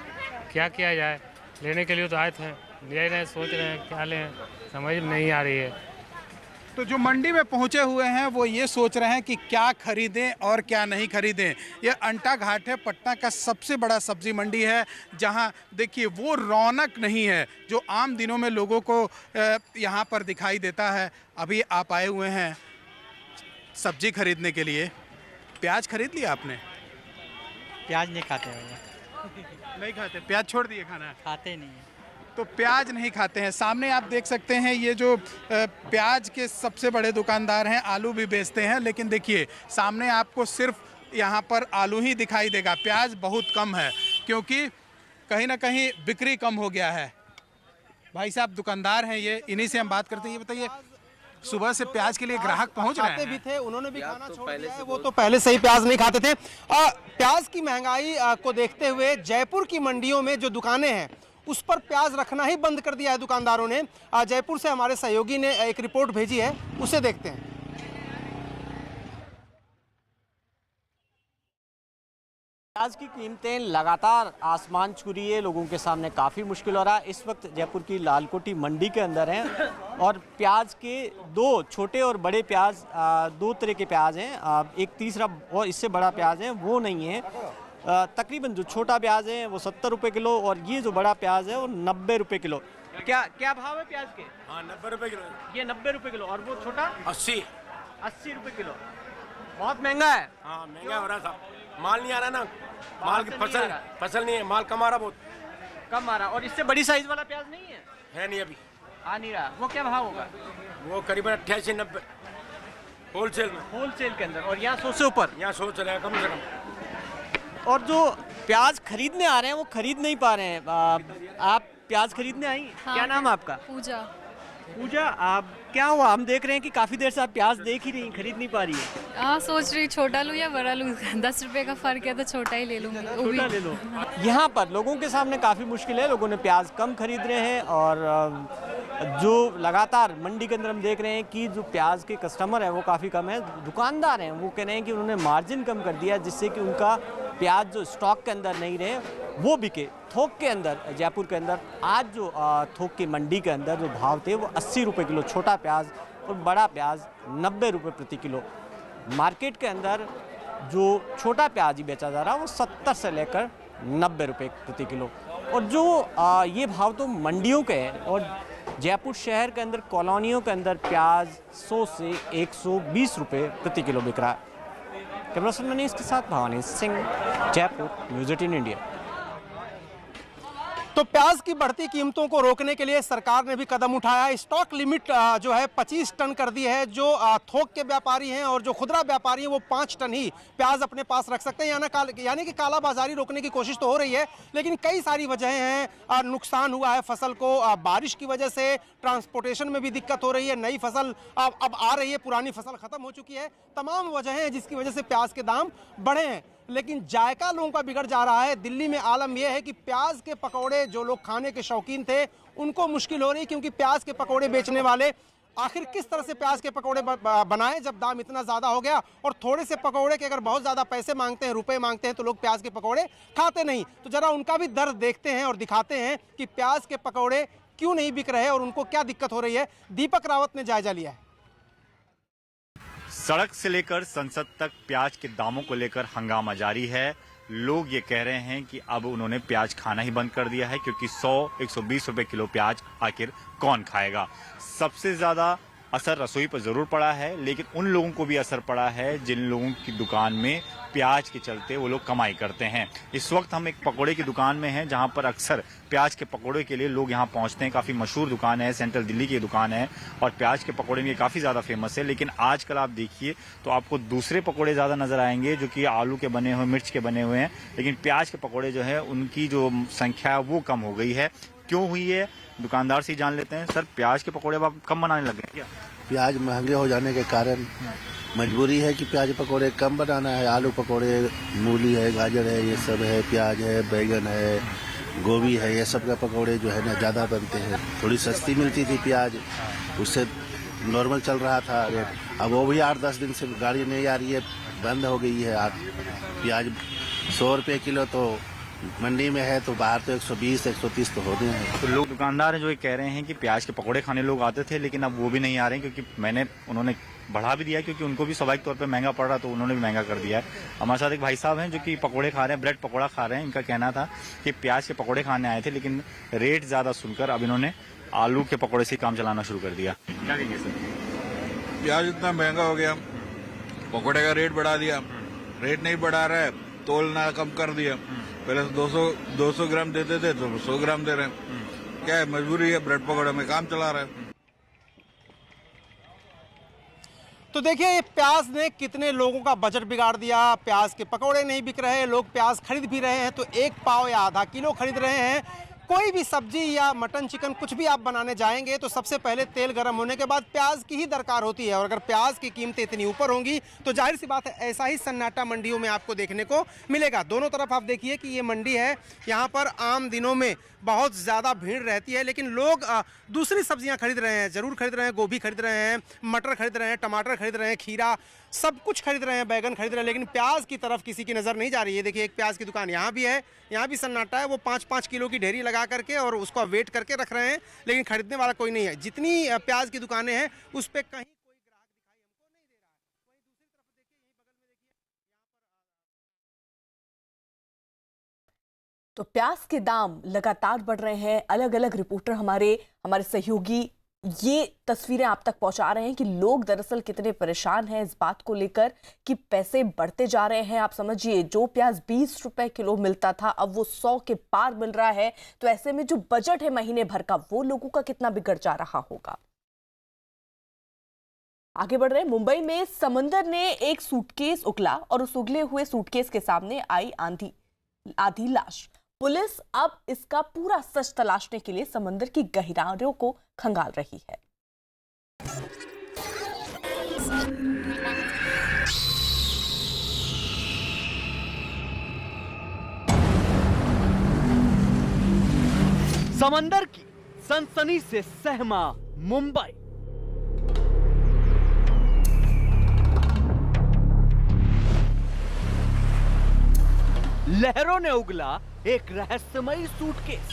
क्या किया जाए, लेने के लिए तो आए थे, ले रहे हैं, सोच रहे हैं क्या लें, समझ में नहीं आ रही है। तो जो मंडी में पहुंचे हुए हैं वो ये सोच रहे हैं कि क्या खरीदें और क्या नहीं खरीदें। ये अंटा घाट है, पटना का सबसे बड़ा सब्जी मंडी है, जहां देखिए वो रौनक नहीं है जो आम दिनों में लोगों को यहां पर दिखाई देता है। अभी आप आए हुए हैं सब्जी खरीदने के लिए, प्याज खरीद लिया आपने? प्याज नहीं खाते भैया। नहीं खाते? प्याज छोड़ दिए खाना? खाते नहीं है। तो प्याज नहीं खाते हैं। सामने आप देख सकते हैं ये जो प्याज के सबसे बड़े दुकानदार हैं, आलू भी बेचते हैं, लेकिन देखिए सामने आपको सिर्फ यहाँ पर आलू ही दिखाई देगा। प्याज बहुत कम है क्योंकि कहीं ना कहीं बिक्री कम हो गया है। भाई साहब दुकानदार हैं ये, इन्हीं से हम बात करते हैं। ये बताइए, सुबह से प्याज के लिए ग्राहक पहुंच रहे हैं? भी थे, उन्होंने भी खाना छोड़ दिया है, वो तो पहले से ही प्याज नहीं खाते थे। प्याज की महंगाई को देखते हुए जयपुर की मंडियों में जो दुकानें हैं उस पर प्याज रखना ही बंद कर दिया है दुकानदारों ने। जयपुर से हमारे सहयोगी ने एक रिपोर्ट भेजी है, उसे देखते हैं। प्याज की कीमतें लगातार आसमान छू रही है, लोगों के सामने काफ़ी मुश्किल हो रहा है। इस वक्त जयपुर की लालकोठी मंडी के अंदर हैं और प्याज के 2 छोटे और बड़े प्याज, 2 तरह के प्याज हैं। एक तीसरा और इससे बड़ा प्याज है वो नहीं है। तकरीबन जो छोटा प्याज है वो 70 रुपये किलो और ये जो बड़ा प्याज है वो 90 रुपये किलो। क्या भाव है प्याज के? हाँ 90 रुपये किलो। ये 90 रुपये किलो और वो छोटा 80 रुपये किलो। बहुत महंगा है। हाँ महंगा हो रहा था, माल नहीं आ रहा ना, माल की फसल नहीं है, माल कम आ रहा, बहुत कम आ रहा। और इससे बड़ी साइज वाला प्याज नहीं है नहीं अभी आ नहीं रहा। वो क्या भाव होगा? वो करीबन 88-90 होलसेल में, होलसेल के अंदर। और यहाँ 100 से ऊपर? यहाँ 100 चलेगा कम से कम। और जो प्याज खरीदने आ रहे हैं वो खरीद नहीं पा रहे हैं। आप प्याज खरीदने आई हैं? हाँ, क्या नाम है आपका? पूजा। पूजा, आप क्या हुआ? हम देख रहे हैं कि काफी देर से आप प्याज देख ही रही, खरीद नहीं पा रही है। हाँ, सोच रही छोटा लूँ या बड़ा लूँ। 10 रुपए का फर्क है तो छोटा ही ले लूँगी। छोटा ले लो। यहाँ पर लोगों के सामने काफ़ी मुश्किल है, लोगों ने प्याज कम खरीद रहे हैं और जो लगातार मंडी के अंदर हम देख रहे हैं कि जो प्याज के कस्टमर हैं वो काफ़ी कम है। दुकानदार हैं वो कह रहे हैं कि उन्होंने मार्जिन कम कर दिया जिससे कि उनका प्याज जो स्टॉक के अंदर नहीं रहे वो बिके। थोक के अंदर जयपुर के अंदर आज जो थोक की मंडी के अंदर जो भाव थे वो 80 रुपये किलो छोटा प्याज और बड़ा प्याज 90 रुपये प्रति किलो। मार्केट के अंदर जो छोटा प्याज ही बेचा जा रहा है वो 70 से लेकर 90 रुपये प्रति किलो। और जो ये भाव तो मंडियों के हैं और जयपुर शहर के अंदर कॉलोनियों के अंदर प्याज 100 से 120 रुपये प्रति किलो बिक रहा है। कैमरा पर्सन मनीष के साथ भवानी सिंह, जयपुर, न्यूज़ 18 इंडिया। तो प्याज की बढ़ती कीमतों को रोकने के लिए सरकार ने भी कदम उठाया। स्टॉक लिमिट जो है 25 टन कर दी है। जो थोक के व्यापारी हैं और जो खुदरा व्यापारी हैं वो 5 टन ही प्याज अपने पास रख सकते हैं। यानी कि काला बाजारी रोकने की कोशिश तो हो रही है, लेकिन कई सारी वजहें हैं। नुकसान हुआ है फसल को, बारिश की वजह से ट्रांसपोर्टेशन में भी दिक्कत हो रही है। नई फसल अब आ रही है, पुरानी फसल खत्म हो चुकी है। तमाम वजहें हैं जिसकी वजह से प्याज के दाम बढ़े हैं, लेकिन जायका लोगों का बिगड़ जा रहा है। दिल्ली में आलम यह है कि प्याज के पकौड़े जो लोग खाने के शौकीन थे उनको मुश्किल हो रही, क्योंकि प्याज के पकौड़े बेचने वाले आखिर किस तरह से प्याज के पकौड़े बनाएं जब दाम इतना ज़्यादा हो गया। और थोड़े से पकौड़े के अगर बहुत ज़्यादा पैसे मांगते हैं, रुपए मांगते हैं, तो लोग प्याज के पकौड़े खाते नहीं। तो ज़रा उनका भी दर्द देखते हैं और दिखाते हैं कि प्याज के पकौड़े क्यों नहीं बिक रहे और उनको क्या दिक्कत हो रही है। दीपक रावत ने जायजा लिया है। सड़क से लेकर संसद तक प्याज के दामों को लेकर हंगामा जारी है। लोग ये कह रहे हैं कि अब उन्होंने प्याज खाना ही बंद कर दिया है, क्योंकि 100-120 रुपए किलो प्याज आखिर कौन खाएगा। सबसे ज्यादा असर रसोई पर जरूर पड़ा है, लेकिन उन लोगों को भी असर पड़ा है जिन लोगों की दुकान में प्याज के चलते वो लोग कमाई करते हैं। इस वक्त हम एक पकोड़े की दुकान में हैं, जहां पर अक्सर प्याज के पकोड़े के लिए लोग यहां पहुंचते हैं। काफी मशहूर दुकान है, सेंट्रल दिल्ली की दुकान है और प्याज के पकोड़े में काफी ज्यादा फेमस है। लेकिन आजकल आप देखिए तो आपको दूसरे पकोड़े ज्यादा नजर आएंगे जो कि आलू के बने हुए, मिर्च के बने हुए हैं, लेकिन प्याज के पकोड़े जो है उनकी जो संख्या है वो कम हो गई है। क्यों हुई है, दुकानदार से जान लेते हैं। सर, प्याज के पकोड़े आप कम बनाने लगे क्या? प्याज महंगे हो जाने के कारण मजबूरी है कि प्याज पकोड़े कम बनाना है। आलू पकोड़े, मूली है, गाजर है, ये सब है, प्याज है, बैगन है, गोभी है, ये सब का पकोड़े जो है ना ज़्यादा बनते हैं। थोड़ी सस्ती मिलती थी प्याज, उससे नॉर्मल चल रहा था रेट। अब वो भी 8-10 दिन से गाड़ी नहीं आ रही है, बंद हो गई है। प्याज 100 रुपये किलो तो मंडी में है, तो बाहर तो 120-130 तो होते हैं। तो लोग दुकानदार हैं जो ये कह रहे हैं कि प्याज के पकोड़े खाने लोग आते थे, लेकिन अब वो भी नहीं आ रहे हैं, क्योंकि उन्होंने बढ़ा भी दिया, क्योंकि उनको भी स्वाभाविक तौर पे महंगा पड़ रहा, तो उन्होंने भी महंगा कर दिया है। हमारे साथ एक भाई साहब हैं जो कि पकोड़े खा रहे हैं, ब्रेड पकोड़ा खा रहे हैं। इनका कहना था कि प्याज के पकोड़े खाने आए थे, लेकिन रेट ज्यादा सुनकर अब इन्होंने आलू के पकोड़े से काम चलाना शुरू कर दिया। क्या कहेंगे सर? प्याज इतना महंगा हो गया, पकोड़े का रेट बढ़ा दिया। रेट नहीं बढ़ा रहा है, तोलना कम कर दिया। पहले 200 ग्राम देते थे तो 100 ग्राम दे रहे हैं। क्या है, मजबूरी है, ब्रेड पकौड़े में काम चला रहा है। तो देखिए ये प्याज ने कितने लोगों का बजट बिगाड़ दिया। प्याज के पकौड़े नहीं बिक रहे, लोग प्याज खरीद भी रहे हैं तो 1 पाव या आधा किलो खरीद रहे हैं। कोई भी सब्जी या मटन, चिकन कुछ भी आप बनाने जाएंगे तो सबसे पहले तेल गर्म होने के बाद प्याज की ही दरकार होती है। और अगर प्याज की कीमतें इतनी ऊपर होंगी तो जाहिर सी बात है ऐसा ही सन्नाटा मंडियों में आपको देखने को मिलेगा। दोनों तरफ आप देखिए कि ये मंडी है, यहाँ पर आम दिनों में बहुत ज़्यादा भीड़ रहती है, लेकिन लोग दूसरी सब्जियां खरीद रहे हैं, ज़रूर खरीद रहे हैं। गोभी खरीद रहे हैं, मटर खरीद रहे हैं, टमाटर खरीद रहे हैं, खीरा, सब कुछ खरीद रहे हैं, बैगन खरीद रहे हैं, लेकिन प्याज की तरफ किसी की नज़र नहीं जा रही है। देखिए एक प्याज की दुकान यहाँ भी है, यहाँ भी सन्नाटा है। वो 5-5 किलो की ढेरी लगा करके और उसको वेट करके रख रहे हैं, लेकिन खरीदने वाला कोई नहीं है। जितनी प्याज की दुकानें हैं उस पर कहीं तो प्याज के दाम लगातार बढ़ रहे हैं। अलग अलग रिपोर्टर हमारे सहयोगी ये तस्वीरें आप तक पहुंचा रहे हैं कि लोग दरअसल कितने परेशान हैं इस बात को लेकर कि पैसे बढ़ते जा रहे हैं। आप समझिए, जो प्याज 20 रुपए किलो मिलता था अब वो 100 के पार मिल रहा है। तो ऐसे में जो बजट है महीने भर का, वो लोगों का कितना बिगड़ जा रहा होगा। आगे बढ़ रहे, मुंबई में समंदर ने एक सूटकेस उगला और उस उगले हुए सूटकेस के सामने आई आधी लाश। पुलिस अब इसका पूरा सच तलाशने के लिए समंदर की गहराइयों को खंगाल रही है। समंदर की सनसनी से सहमा मुंबई। लहरों ने उगला एक रहस्यमयी सूटकेस।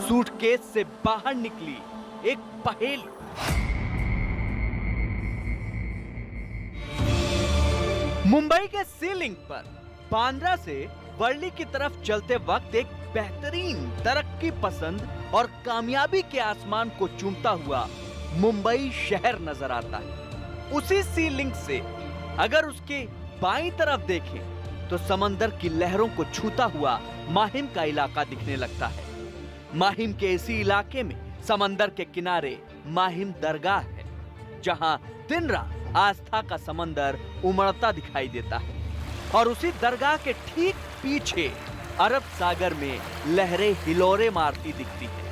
सूटकेस से बाहर निकली एक पहेली। मुंबई के सी लिंक पर बांद्रा से वर्ली की तरफ चलते वक्त एक बेहतरीन तरक्की पसंद और कामयाबी के आसमान को चूमता हुआ मुंबई शहर नजर आता है। उसी सी लिंक से अगर उसके बाईं तरफ देखें तो समंदर की लहरों को छूता हुआ माहिम का इलाका दिखने लगता है। माहिम के इसी इलाके में समंदर के किनारे माहिम दरगाह है, जहां दिन रात आस्था का समंदर उमड़ता दिखाई देता है। और उसी दरगाह के ठीक पीछे अरब सागर में लहरें हिलोरे मारती दिखती है।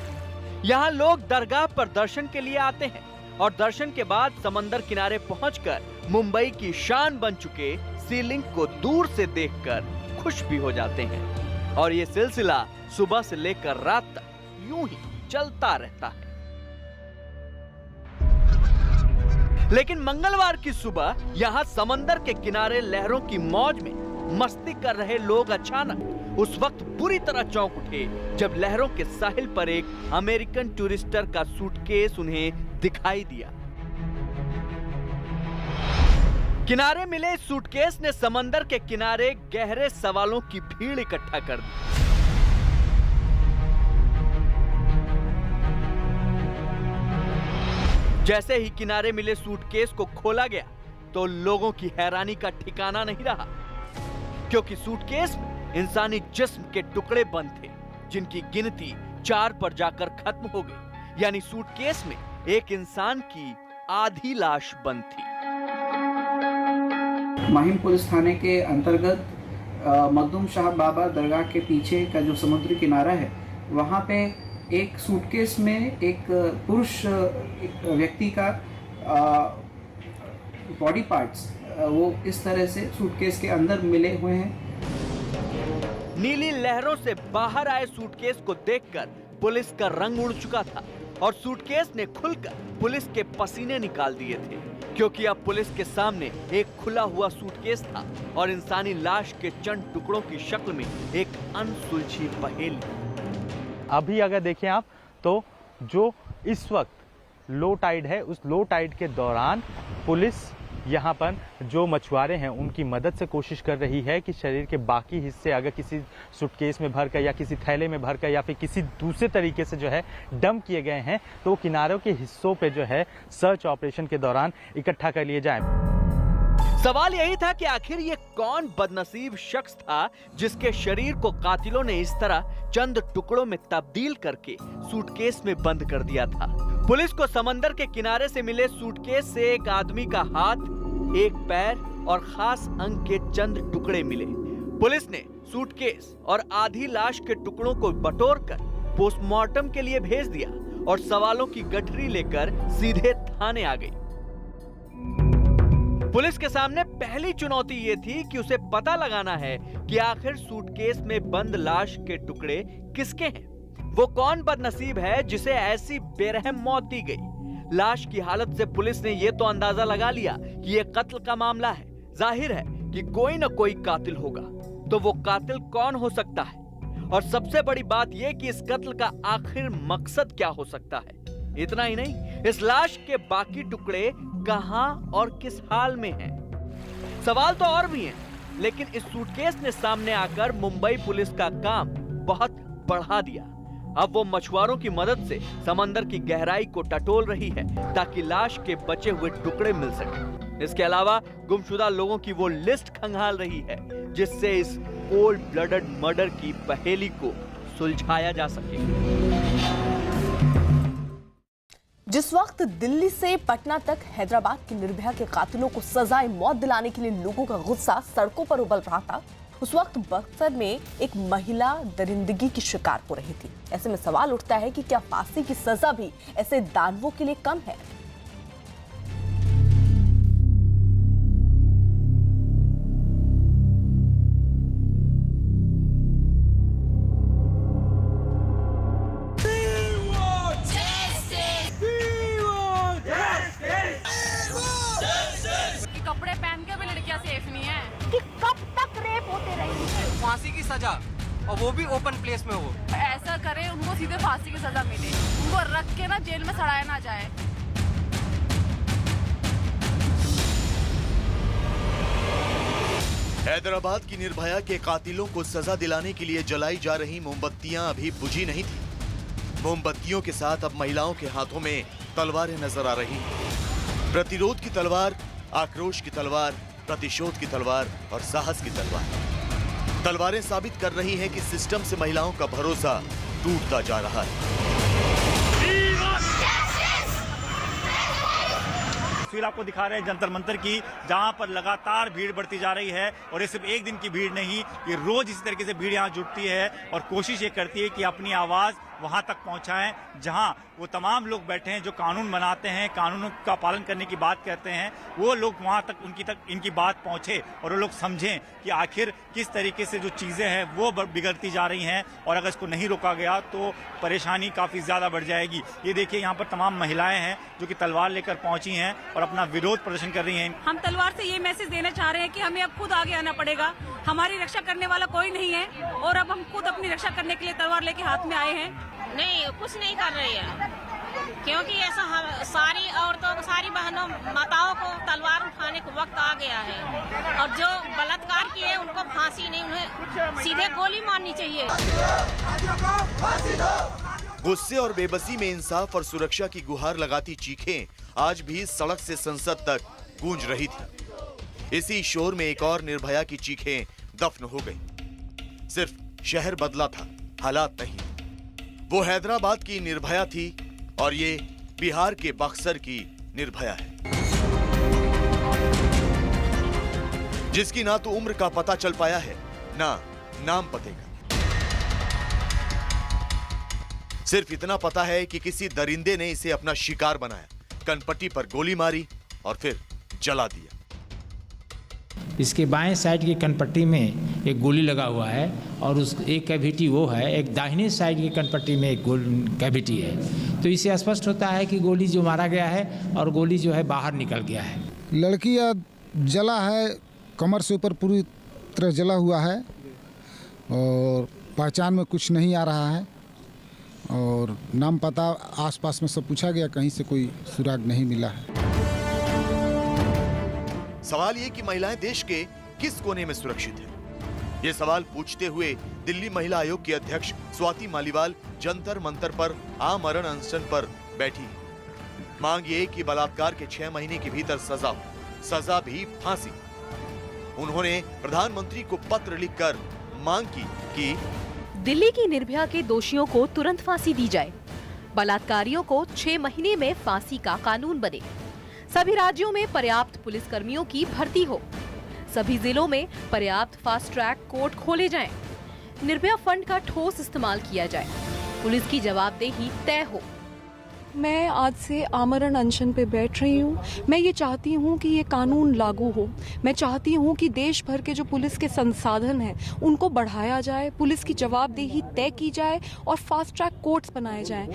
यहाँ लोग दरगाह पर दर्शन के लिए आते हैं और दर्शन के बाद समंदर किनारे पहुंचकर मुंबई की शान बन चुके सी लिंक को दूर से देखकर खुश भी हो जाते हैं। और ये सिलसिला सुबह से लेकर रात तक यूं ही चलता रहता है। लेकिन मंगलवार की सुबह यहाँ समंदर के किनारे लहरों की मौज में मस्ती कर रहे लोग अचानक उस वक्त बुरी तरह चौंक उठे जब लहरों के साहिल पर एक अमेरिकन टूरिस्टर का सूटकेस उन्हें दिखाई दिया। किनारे मिले इस सूटकेस ने समंदर के किनारे गहरे सवालों की भीड़ इकट्ठा कर दी। जैसे ही किनारे मिले सूटकेस को खोला गया तो लोगों की हैरानी का ठिकाना नहीं रहा, क्योंकि सूटकेस में इंसानी जिस्म के टुकड़े बंद थे जिनकी गिनती 4 पर जाकर खत्म हो गई। यानी सूटकेस में एक इंसान की आधी लाश बंद थी। माहिम पुलिस थाने के अंतर्गत मखदूम शाह बाबा दरगाह के पीछे का जो समुद्री किनारा है, वहाँ पे एक सूटकेस में एक पुरुष व्यक्ति का बॉडी पार्ट्स वो इस तरह से सूटकेस के अंदर मिले हुए हैं। नीली लहरों से बाहर आए सूटकेस को देखकर पुलिस का रंग उड़ चुका था और सूटकेस ने खुलकर पुलिस के पसीने निकाल दिए थे, क्योंकि अब पुलिस के सामने एक खुला हुआ सूटकेस था और इंसानी लाश के चंद टुकड़ों की शक्ल में एक अनसुलझी पहेली। अभी अगर देखें आप तो जो इस वक्त लो टाइड है, उस लो टाइड के दौरान पुलिस यहाँ पर जो मछुआरे हैं उनकी मदद से कोशिश कर रही है कि शरीर के बाकी हिस्से अगर किसी सूटकेस में भरकर या किसी थैले में भरकर या फिर किसी दूसरे तरीके से जो है डंप किए गए हैं तो वो किनारों के हिस्सों पे जो है सर्च ऑपरेशन के दौरान इकट्ठा कर लिए जाएं। सवाल यही था कि आखिर ये कौन बदनसीब शख्स था जिसके शरीर को कातिलों ने इस तरह चंद टुकड़ों में तब्दील करके सूटकेस में बंद कर दिया था। पुलिस को समंदर के किनारे से मिले सूटकेस से एक आदमी का हाथ, एक पैर और खास अंग के चंद टुकड़े मिले। पुलिस ने सूटकेस और आधी लाश के टुकड़ों को बटोरकर पोस्टमार्टम के लिए भेज दिया और सवालों की गठरी लेकर सीधे थाने आ गई। पुलिस के सामने पहली चुनौती ये थी कि उसे पता लगाना है कि आखिर सूटकेस में बंद लाश के टुकड़े किसके हैं। वो कौन बदनसीब है जिसे ऐसी बेरहम मौत दी गई। लाश की हालत से पुलिस ने ये तो अंदाजा लगा लिया कि ये कत्ल का मामला है। जाहिर है कि कोई न कोई कातिल होगा, तो वो कातिल कौन हो सकता है और सबसे बड़ी बात यह कि इस कत्ल का आखिर मकसद क्या हो सकता है। इतना ही नहीं, इस लाश के बाकी टुकड़े कहां और किस हाल में हैं। सवाल तो और भी हैं, लेकिन इस सूटकेस ने सामने आकर मुंबई पुलिस का काम बहुत बढ़ा दिया। अब वो मछुआरों की मदद से समंदर की गहराई को टटोल रही है ताकि लाश के बचे हुए टुकड़े मिल सके। इसके अलावा गुमशुदा लोगों की वो लिस्ट खंगाल रही है जिससे इस कोल्ड ब्लडेड मर्डर की पहेली को सुलझाया जा सके। जिस वक्त दिल्ली से पटना तक हैदराबाद की निर्भया के कातिलों को सजाए मौत दिलाने के लिए लोगों का गुस्सा सड़कों पर उबल रहा था, उस वक्त बक्सर में एक महिला दरिंदगी की शिकार हो रही थी। ऐसे में सवाल उठता है कि क्या फांसी की सजा भी ऐसे दानवों के लिए कम है? कपड़े पहन के भी लड़कियां सेफ नहीं है कि कब तक रेप होते रहेंगे। फांसी की सजा, और वो भी ओपन प्लेस में हो। ऐसा करें उनको सीधे फांसी की सजा मिले, उनको रख के ना जेल में सड़ाया ना जाए। हैदराबाद की निर्भया के कातिलों को सजा दिलाने के लिए जलाई जा रही मोमबत्तियां अभी बुझी नहीं थी। मोमबत्तियों के साथ अब महिलाओं के हाथों में तलवारें नजर आ रही हैं। प्रतिरोध की तलवार, आक्रोश की तलवार, प्रतिशोध की तलवार और साहस की तलवार। तलवारें साबित कर रही हैं कि सिस्टम से महिलाओं का भरोसा टूटता जा रहा है। तस्वीर आपको दिखा रहे हैं जंतर मंतर की, जहां पर लगातार भीड़ बढ़ती जा रही है। और ये सिर्फ एक दिन की भीड़ नहीं, ये रोज इसी तरीके से भीड़ यहां जुटती है और कोशिश ये करती है कि अपनी आवाज वहां तक पहुंचाएं जहां वो तमाम लोग बैठे हैं जो कानून बनाते हैं, कानूनों का पालन करने की बात करते हैं। वो लोग वहां तक इनकी बात पहुंचे और वो लोग समझें कि आखिर किस तरीके से जो चीजें हैं वो बिगड़ती जा रही हैं, और अगर इसको नहीं रोका गया तो परेशानी काफी ज्यादा बढ़ जाएगी। ये देखिए यहाँ पर तमाम महिलाएं हैं जो कि तलवार लेकर पहुंची हैं और अपना विरोध प्रदर्शन कर रही हैं। हम तलवार से ये मैसेज देना चाह रहे हैं कि हमें अब खुद आगे आना पड़ेगा। हमारी रक्षा करने वाला कोई नहीं है और अब हम खुद अपनी रक्षा करने के लिए तलवार लेके हाथ में आए हैं। नहीं, कुछ नहीं कर रही है, क्योंकि ऐसा सारी औरतों को, सारी बहनों, माताओं को तलवार उठाने का वक्त आ गया है। और जो बलात्कार किए उनको फांसी नहीं, उन्हें सीधे गोली मारनी चाहिए। गुस्से और बेबसी में इंसाफ और सुरक्षा की गुहार लगाती चीखें आज भी सड़क से संसद तक गूंज रही थी। इसी शोर में एक और निर्भया की चीखें दफन हो गई। सिर्फ शहर बदला था, हालात नहीं। वो हैदराबाद की निर्भया थी और ये बिहार के बक्सर की निर्भया है, जिसकी ना तो उम्र का पता चल पाया है, ना नाम पते का। सिर्फ इतना पता है कि किसी दरिंदे ने इसे अपना शिकार बनाया, कनपट्टी पर गोली मारी और फिर जला दिया। इसके बाएं साइड की कनपट्टी में एक गोली लगा हुआ है और उस एक कैविटी वो है, एक दाहिने साइड की कनपट्टी में एक कैविटी है। तो इससे स्पष्ट होता है कि गोली जो मारा गया है और गोली जो है बाहर निकल गया है। लड़की जला है, कमर से ऊपर पूरी तरह जला हुआ है और पहचान में कुछ नहीं आ रहा है और नाम पता आसपास में सब पूछा गया, कहीं से कोई सुराग नहीं मिला है। सवाल ये कि महिलाएं देश के किस कोने में सुरक्षित हैं? ये सवाल पूछते हुए दिल्ली महिला आयोग की अध्यक्ष स्वाति मालीवाल जंतर मंतर पर आमरण अनशन पर बैठी। मांग ये कि बलात्कार के 6 महीने के भीतर सजा हो, सजा भी फांसी। उन्होंने प्रधानमंत्री को पत्र लिखकर मांग की कि दिल्ली की निर्भया के दोषियों को तुरंत फांसी दी जाए, बलात्कारियों को 6 महीने में फांसी का कानून बने, सभी राज्यों में पर्याप्त पुलिसकर्मियों की भर्ती हो, सभी जिलों में पर्याप्त फास्ट ट्रैक कोर्ट खोले जाएं, निर्भया फंड का ठोस इस्तेमाल किया जाए, पुलिस की जवाबदेही तय हो। मैं आज से आमरण अनशन पे बैठ रही हूँ। मैं ये चाहती हूँ कि ये कानून लागू हो। मैं चाहती हूँ कि देश भर के जो पुलिस के संसाधन हैं उनको बढ़ाया जाए, पुलिस की जवाबदेही तय की जाए और फास्ट ट्रैक कोर्ट्स बनाए जाएं।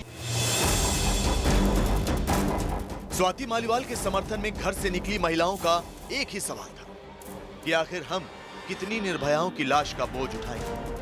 स्वाति मालीवाल के समर्थन में घर से निकली महिलाओं का एक ही सवाल था कि आखिर हम कितनी निर्भयाओं की लाश का बोझ उठाएंगे।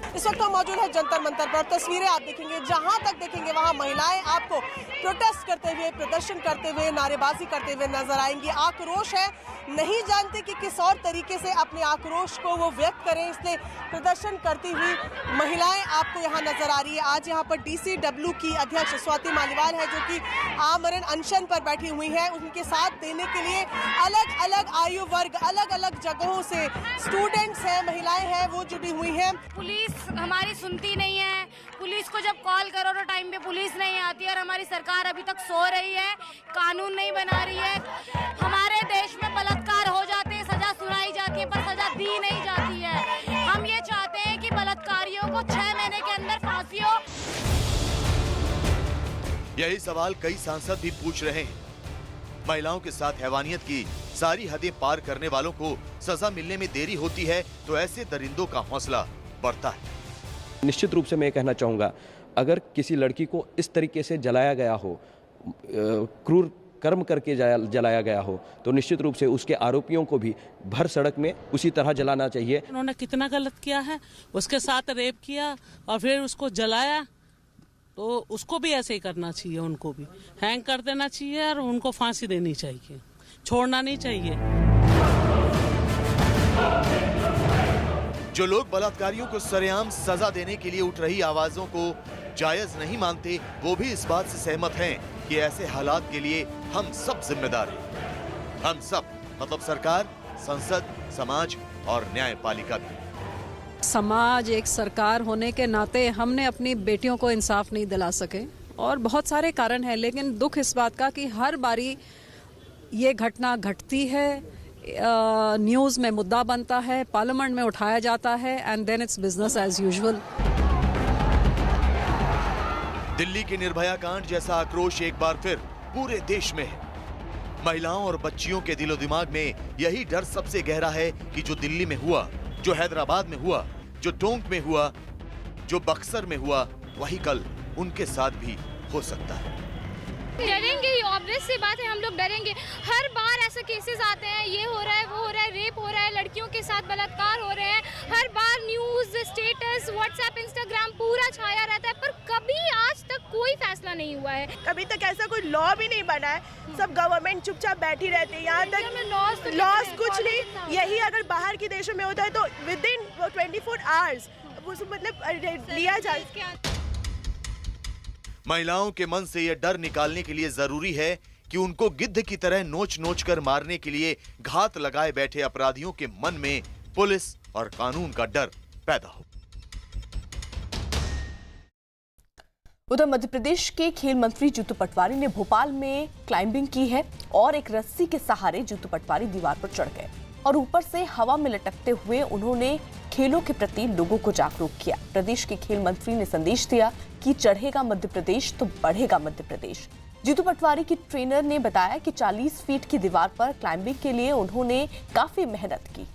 इस वक्त हम मौजूद है जंतर मंतर पर। तस्वीरें आप देखेंगे, जहां तक देखेंगे वहां महिलाएं आपको प्रोटेस्ट करते हुए, प्रदर्शन करते हुए, नारेबाजी करते हुए नजर आएंगी। आक्रोश है, नहीं जानते कि किस और तरीके से अपने आक्रोश को वो व्यक्त करें, इसलिए प्रदर्शन करती हुई महिलाएं आपको यहाँ नजर आ रही है। आज यहाँ पर DCW की अध्यक्ष स्वाति मालीवाल है जो कि आमरण अनशन पर बैठी हुई है। उनके साथ देने के लिए अलग अलग आयु वर्ग, अलग अलग जगहों से स्टूडेंट्स हैं, महिलाएं हैं, वो जुटी हुई हैं। पुलिस हमारी सुनती नहीं है, पुलिस को को जब कॉल करो तो टाइम पे पुलिस नहीं आती और हमारी सरकार अभी तक सो रही है, कानून नहीं बना रही है। हमारे देश में बलात्कार हो जाते हैं, सजा सुनाई जाती है पर सजा दी नहीं जाती है। हम ये चाहते हैं कि बलात्कारियों को 6 महीने के अंदर फांसी हो। यही सवाल कई सांसद भी पूछ रहे हैं। महिलाओं के साथ हैवानियत की सारी हदें पार करने वालों को सजा मिलने में देरी होती है तो ऐसे दरिंदों का हौसला बढ़ता है। निश्चित रूप से मैं कहना चाहूँगा, अगर किसी लड़की को इस तरीके से जलाया गया हो, क्रूर कर्म करके जलाया गया हो, तो निश्चित रूप से उसके आरोपियों को भी भर सड़क में उसी तरह जलाना चाहिए। उन्होंने कितना गलत किया है, उसके साथ रेप किया और फिर उसको जलाया, तो उसको भी ऐसे ही करना चाहिए। उनको भी हैंग कर देना चाहिए और उनको फांसी देनी चाहिए, छोड़ना नहीं चाहिए। जो लोग बलात्कारियों को सरेआम सजा देने के लिए उठ रही आवाजों को जायज नहीं मानते, वो भी इस बात से सहमत हैं कि ऐसे हालात के लिए हम सब जिम्मेदार हैं। हम सब मतलब सरकार, संसद, समाज और न्यायपालिका भी। समाज, एक सरकार होने के नाते हमने अपनी बेटियों को इंसाफ नहीं दिला सके और बहुत सारे कारण हैं, लेकिन दुख इस बात का कि हर बारी ये घटना घटती है, न्यूज़ में मुद्दा बनता है, पार्लियामेंट में उठाया जाता है and then it's business as usual. Delhi के निर्भया कांड जैसा आक्रोश एक बार फिर पूरे देश में है। महिलाओं और बच्चियों के दिलो दिमाग में यही डर सबसे गहरा है कि जो दिल्ली में हुआ, जो हैदराबाद में हुआ, जो टोंक में हुआ, जो बक्सर में हुआ, वही कल उनके साथ भी हो सकता है। डरेंगे ही, ऑब्वियस सी बात है, हम लोग डरेंगे। हर बार ऐसे केसेस आते हैं, ये हो रहा है, वो हो रहा है, रेप हो रहा है, लड़कियों के साथ बलात्कार हो रहे हैं। हर बार न्यूज़, स्टेटस, व्हाट्सएप, इंस्टाग्राम पूरा छाया रहता है, पर कभी आज तक कोई फैसला नहीं हुआ है। कभी तक ऐसा कोई लॉ भी नहीं बना है, सब गवर्नमेंट चुपचाप बैठी रहती है। यहाँ तक लॉस कुछ नहीं, यही अगर बाहर के देशों में होता है तो विद इन 24 आवर्स मतलब लिया जाए। महिलाओं के मन से यह डर निकालने के लिए जरूरी है कि उनको गिद्ध की तरह नोच नोच कर मारने के लिए घात लगाए बैठे अपराधियों के मन में पुलिस और कानून का डर पैदा हो। उधर मध्य प्रदेश के खेल मंत्री जीतू पटवारी ने भोपाल में क्लाइंबिंग की है और एक रस्सी के सहारे जीतू पटवारी दीवार पर चढ़ गए और ऊपर से हवा में लटकते हुए उन्होंने खेलों के प्रति लोगों को जागरूक किया। प्रदेश के खेल मंत्री ने संदेश दिया कि चढ़ेगा मध्य प्रदेश तो बढ़ेगा मध्य प्रदेश। जीतू पटवारी की ट्रेनर ने बताया कि 40 फीट की दीवार पर क्लाइंबिंग के लिए उन्होंने काफी मेहनत की।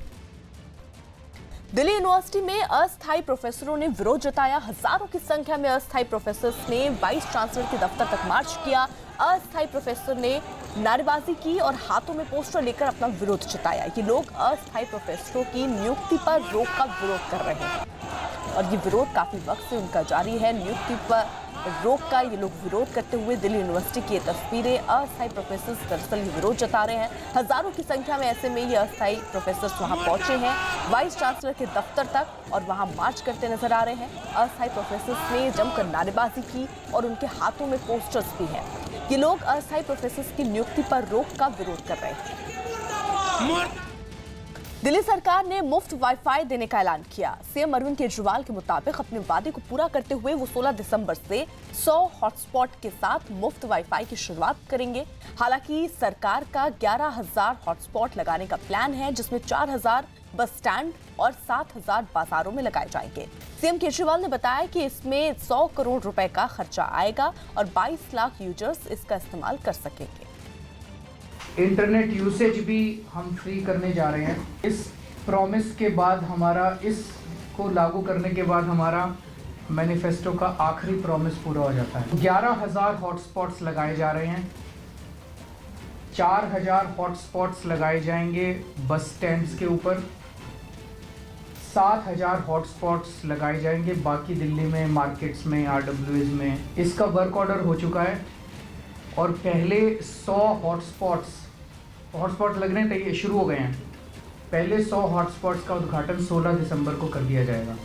दिल्ली यूनिवर्सिटी में अस्थायी प्रोफेसरों ने विरोध जताया। हजारों की संख्या में अस्थायी प्रोफेसर्स ने वाइस चांसलर के दफ्तर तक मार्च किया। अस्थायी प्रोफेसर ने नारेबाजी की और हाथों में पोस्टर लेकर अपना विरोध जताया। ये लोग अस्थायी प्रोफेसरों की नियुक्ति पर रोक का विरोध कर रहे हैं और ये विरोध काफी वक्त से उनका जारी है। नियुक्ति पर रोक का ये लोग विरोध करते हुए दिल्ली यूनिवर्सिटी की तस्वीरें, अस्थायी प्रोफेसर दरअसल ये विरोध जता रहे हैं। हजारों की संख्या में ऐसे में ये अस्थायी प्रोफेसर वहां पहुंचे हैं वाइस चांसलर के दफ्तर तक और वहां मार्च करते नजर आ रहे हैं। अस्थायी प्रोफेसर ने जमकर नारेबाजी की और उनके हाथों में पोस्टर्स भी हैं। ये लोग अस्थायी प्रोफेसर की नियुक्ति पर रोक का विरोध कर रहे हैं। दिल्ली सरकार ने मुफ्त वाईफाई देने का ऐलान किया। सीएम अरविंद केजरीवाल के मुताबिक अपने वादे को पूरा करते हुए वो 16 दिसंबर से 100 हॉटस्पॉट के साथ मुफ्त वाईफाई की शुरुआत करेंगे। हालांकि सरकार का 11,000 हॉटस्पॉट लगाने का प्लान है, जिसमें 4,000 बस स्टैंड और 7,000 बाजारों में लगाए जाएंगे। सीएम केजरीवाल ने बताया कि इसमें 100 करोड़ रुपए का खर्चा आएगा और 22 लाख यूजर्स इसका इस्तेमाल कर सकेंगे। इंटरनेट यूसेज भी हम फ्री करने जा रहे हैं। इस प्रॉमिस के बाद हमारा, इसको लागू करने के बाद हमारा मैनिफेस्टो का आखिरी प्रॉमिस पूरा हो जाता है। 11,000 हॉटस्पॉट्स लगाए जा रहे हैं। 4,000 हॉटस्पॉट्स लगाए जाएंगे बस स्टैंड्स के ऊपर। 7,000 हॉटस्पॉट्स लगाए जाएंगे बाकी दिल्ली में, मार्केट्स में, RWAs में। इसका वर्क ऑर्डर हो चुका है और पहले 100 हॉटस्पॉट्स लगने तैयार शुरू हो गए हैं। पहले 100 हॉटस्पॉट्स का उद्घाटन 16 दिसंबर को कर दिया जाएगा।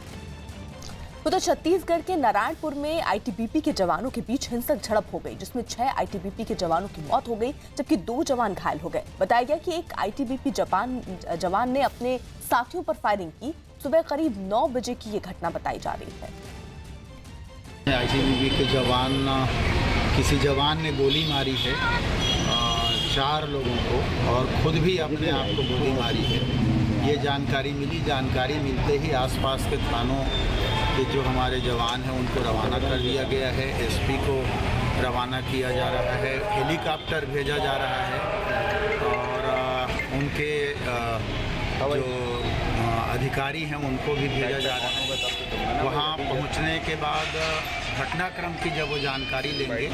उधर छत्तीसगढ़ के नारायणपुर में आईटीबीपी के जवानों के बीच हिंसक झड़प हो गई, जिसमें 6 आईटीबीपी के जवानों की मौत हो गई जबकि 2 जवान घायल हो गए। बताया गया कि एक आईटीबीपी जवान ने अपने साथियों पर फायरिंग की। सुबह करीब 9 बजे की ये घटना बताई जा रही है। आईटीबीपी के किसी जवान ने गोली मारी है 4 लोगों को और खुद भी अपने आप को गोली मारी है। ये जानकारी मिली। जानकारी मिलते ही आसपास के थानों के जो हमारे जवान हैं उनको रवाना कर दिया गया है। एसपी को रवाना किया जा रहा है, हेलीकॉप्टर भेजा जा रहा है और उनके जो अधिकारी हैं उनको भी भेजा जा रहा है। वहाँ पहुँचने के बाद घटनाक्रम की जब वो जानकारी लेंगे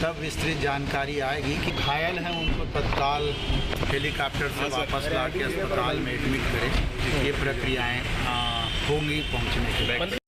तब विस्तृत जानकारी आएगी कि घायल हैं उनको तत्काल हेलीकॉप्टर से वापस ला के अस्पताल में एडमिट करें। ये प्रक्रियाएँ होंगी पहुँचने के बाद।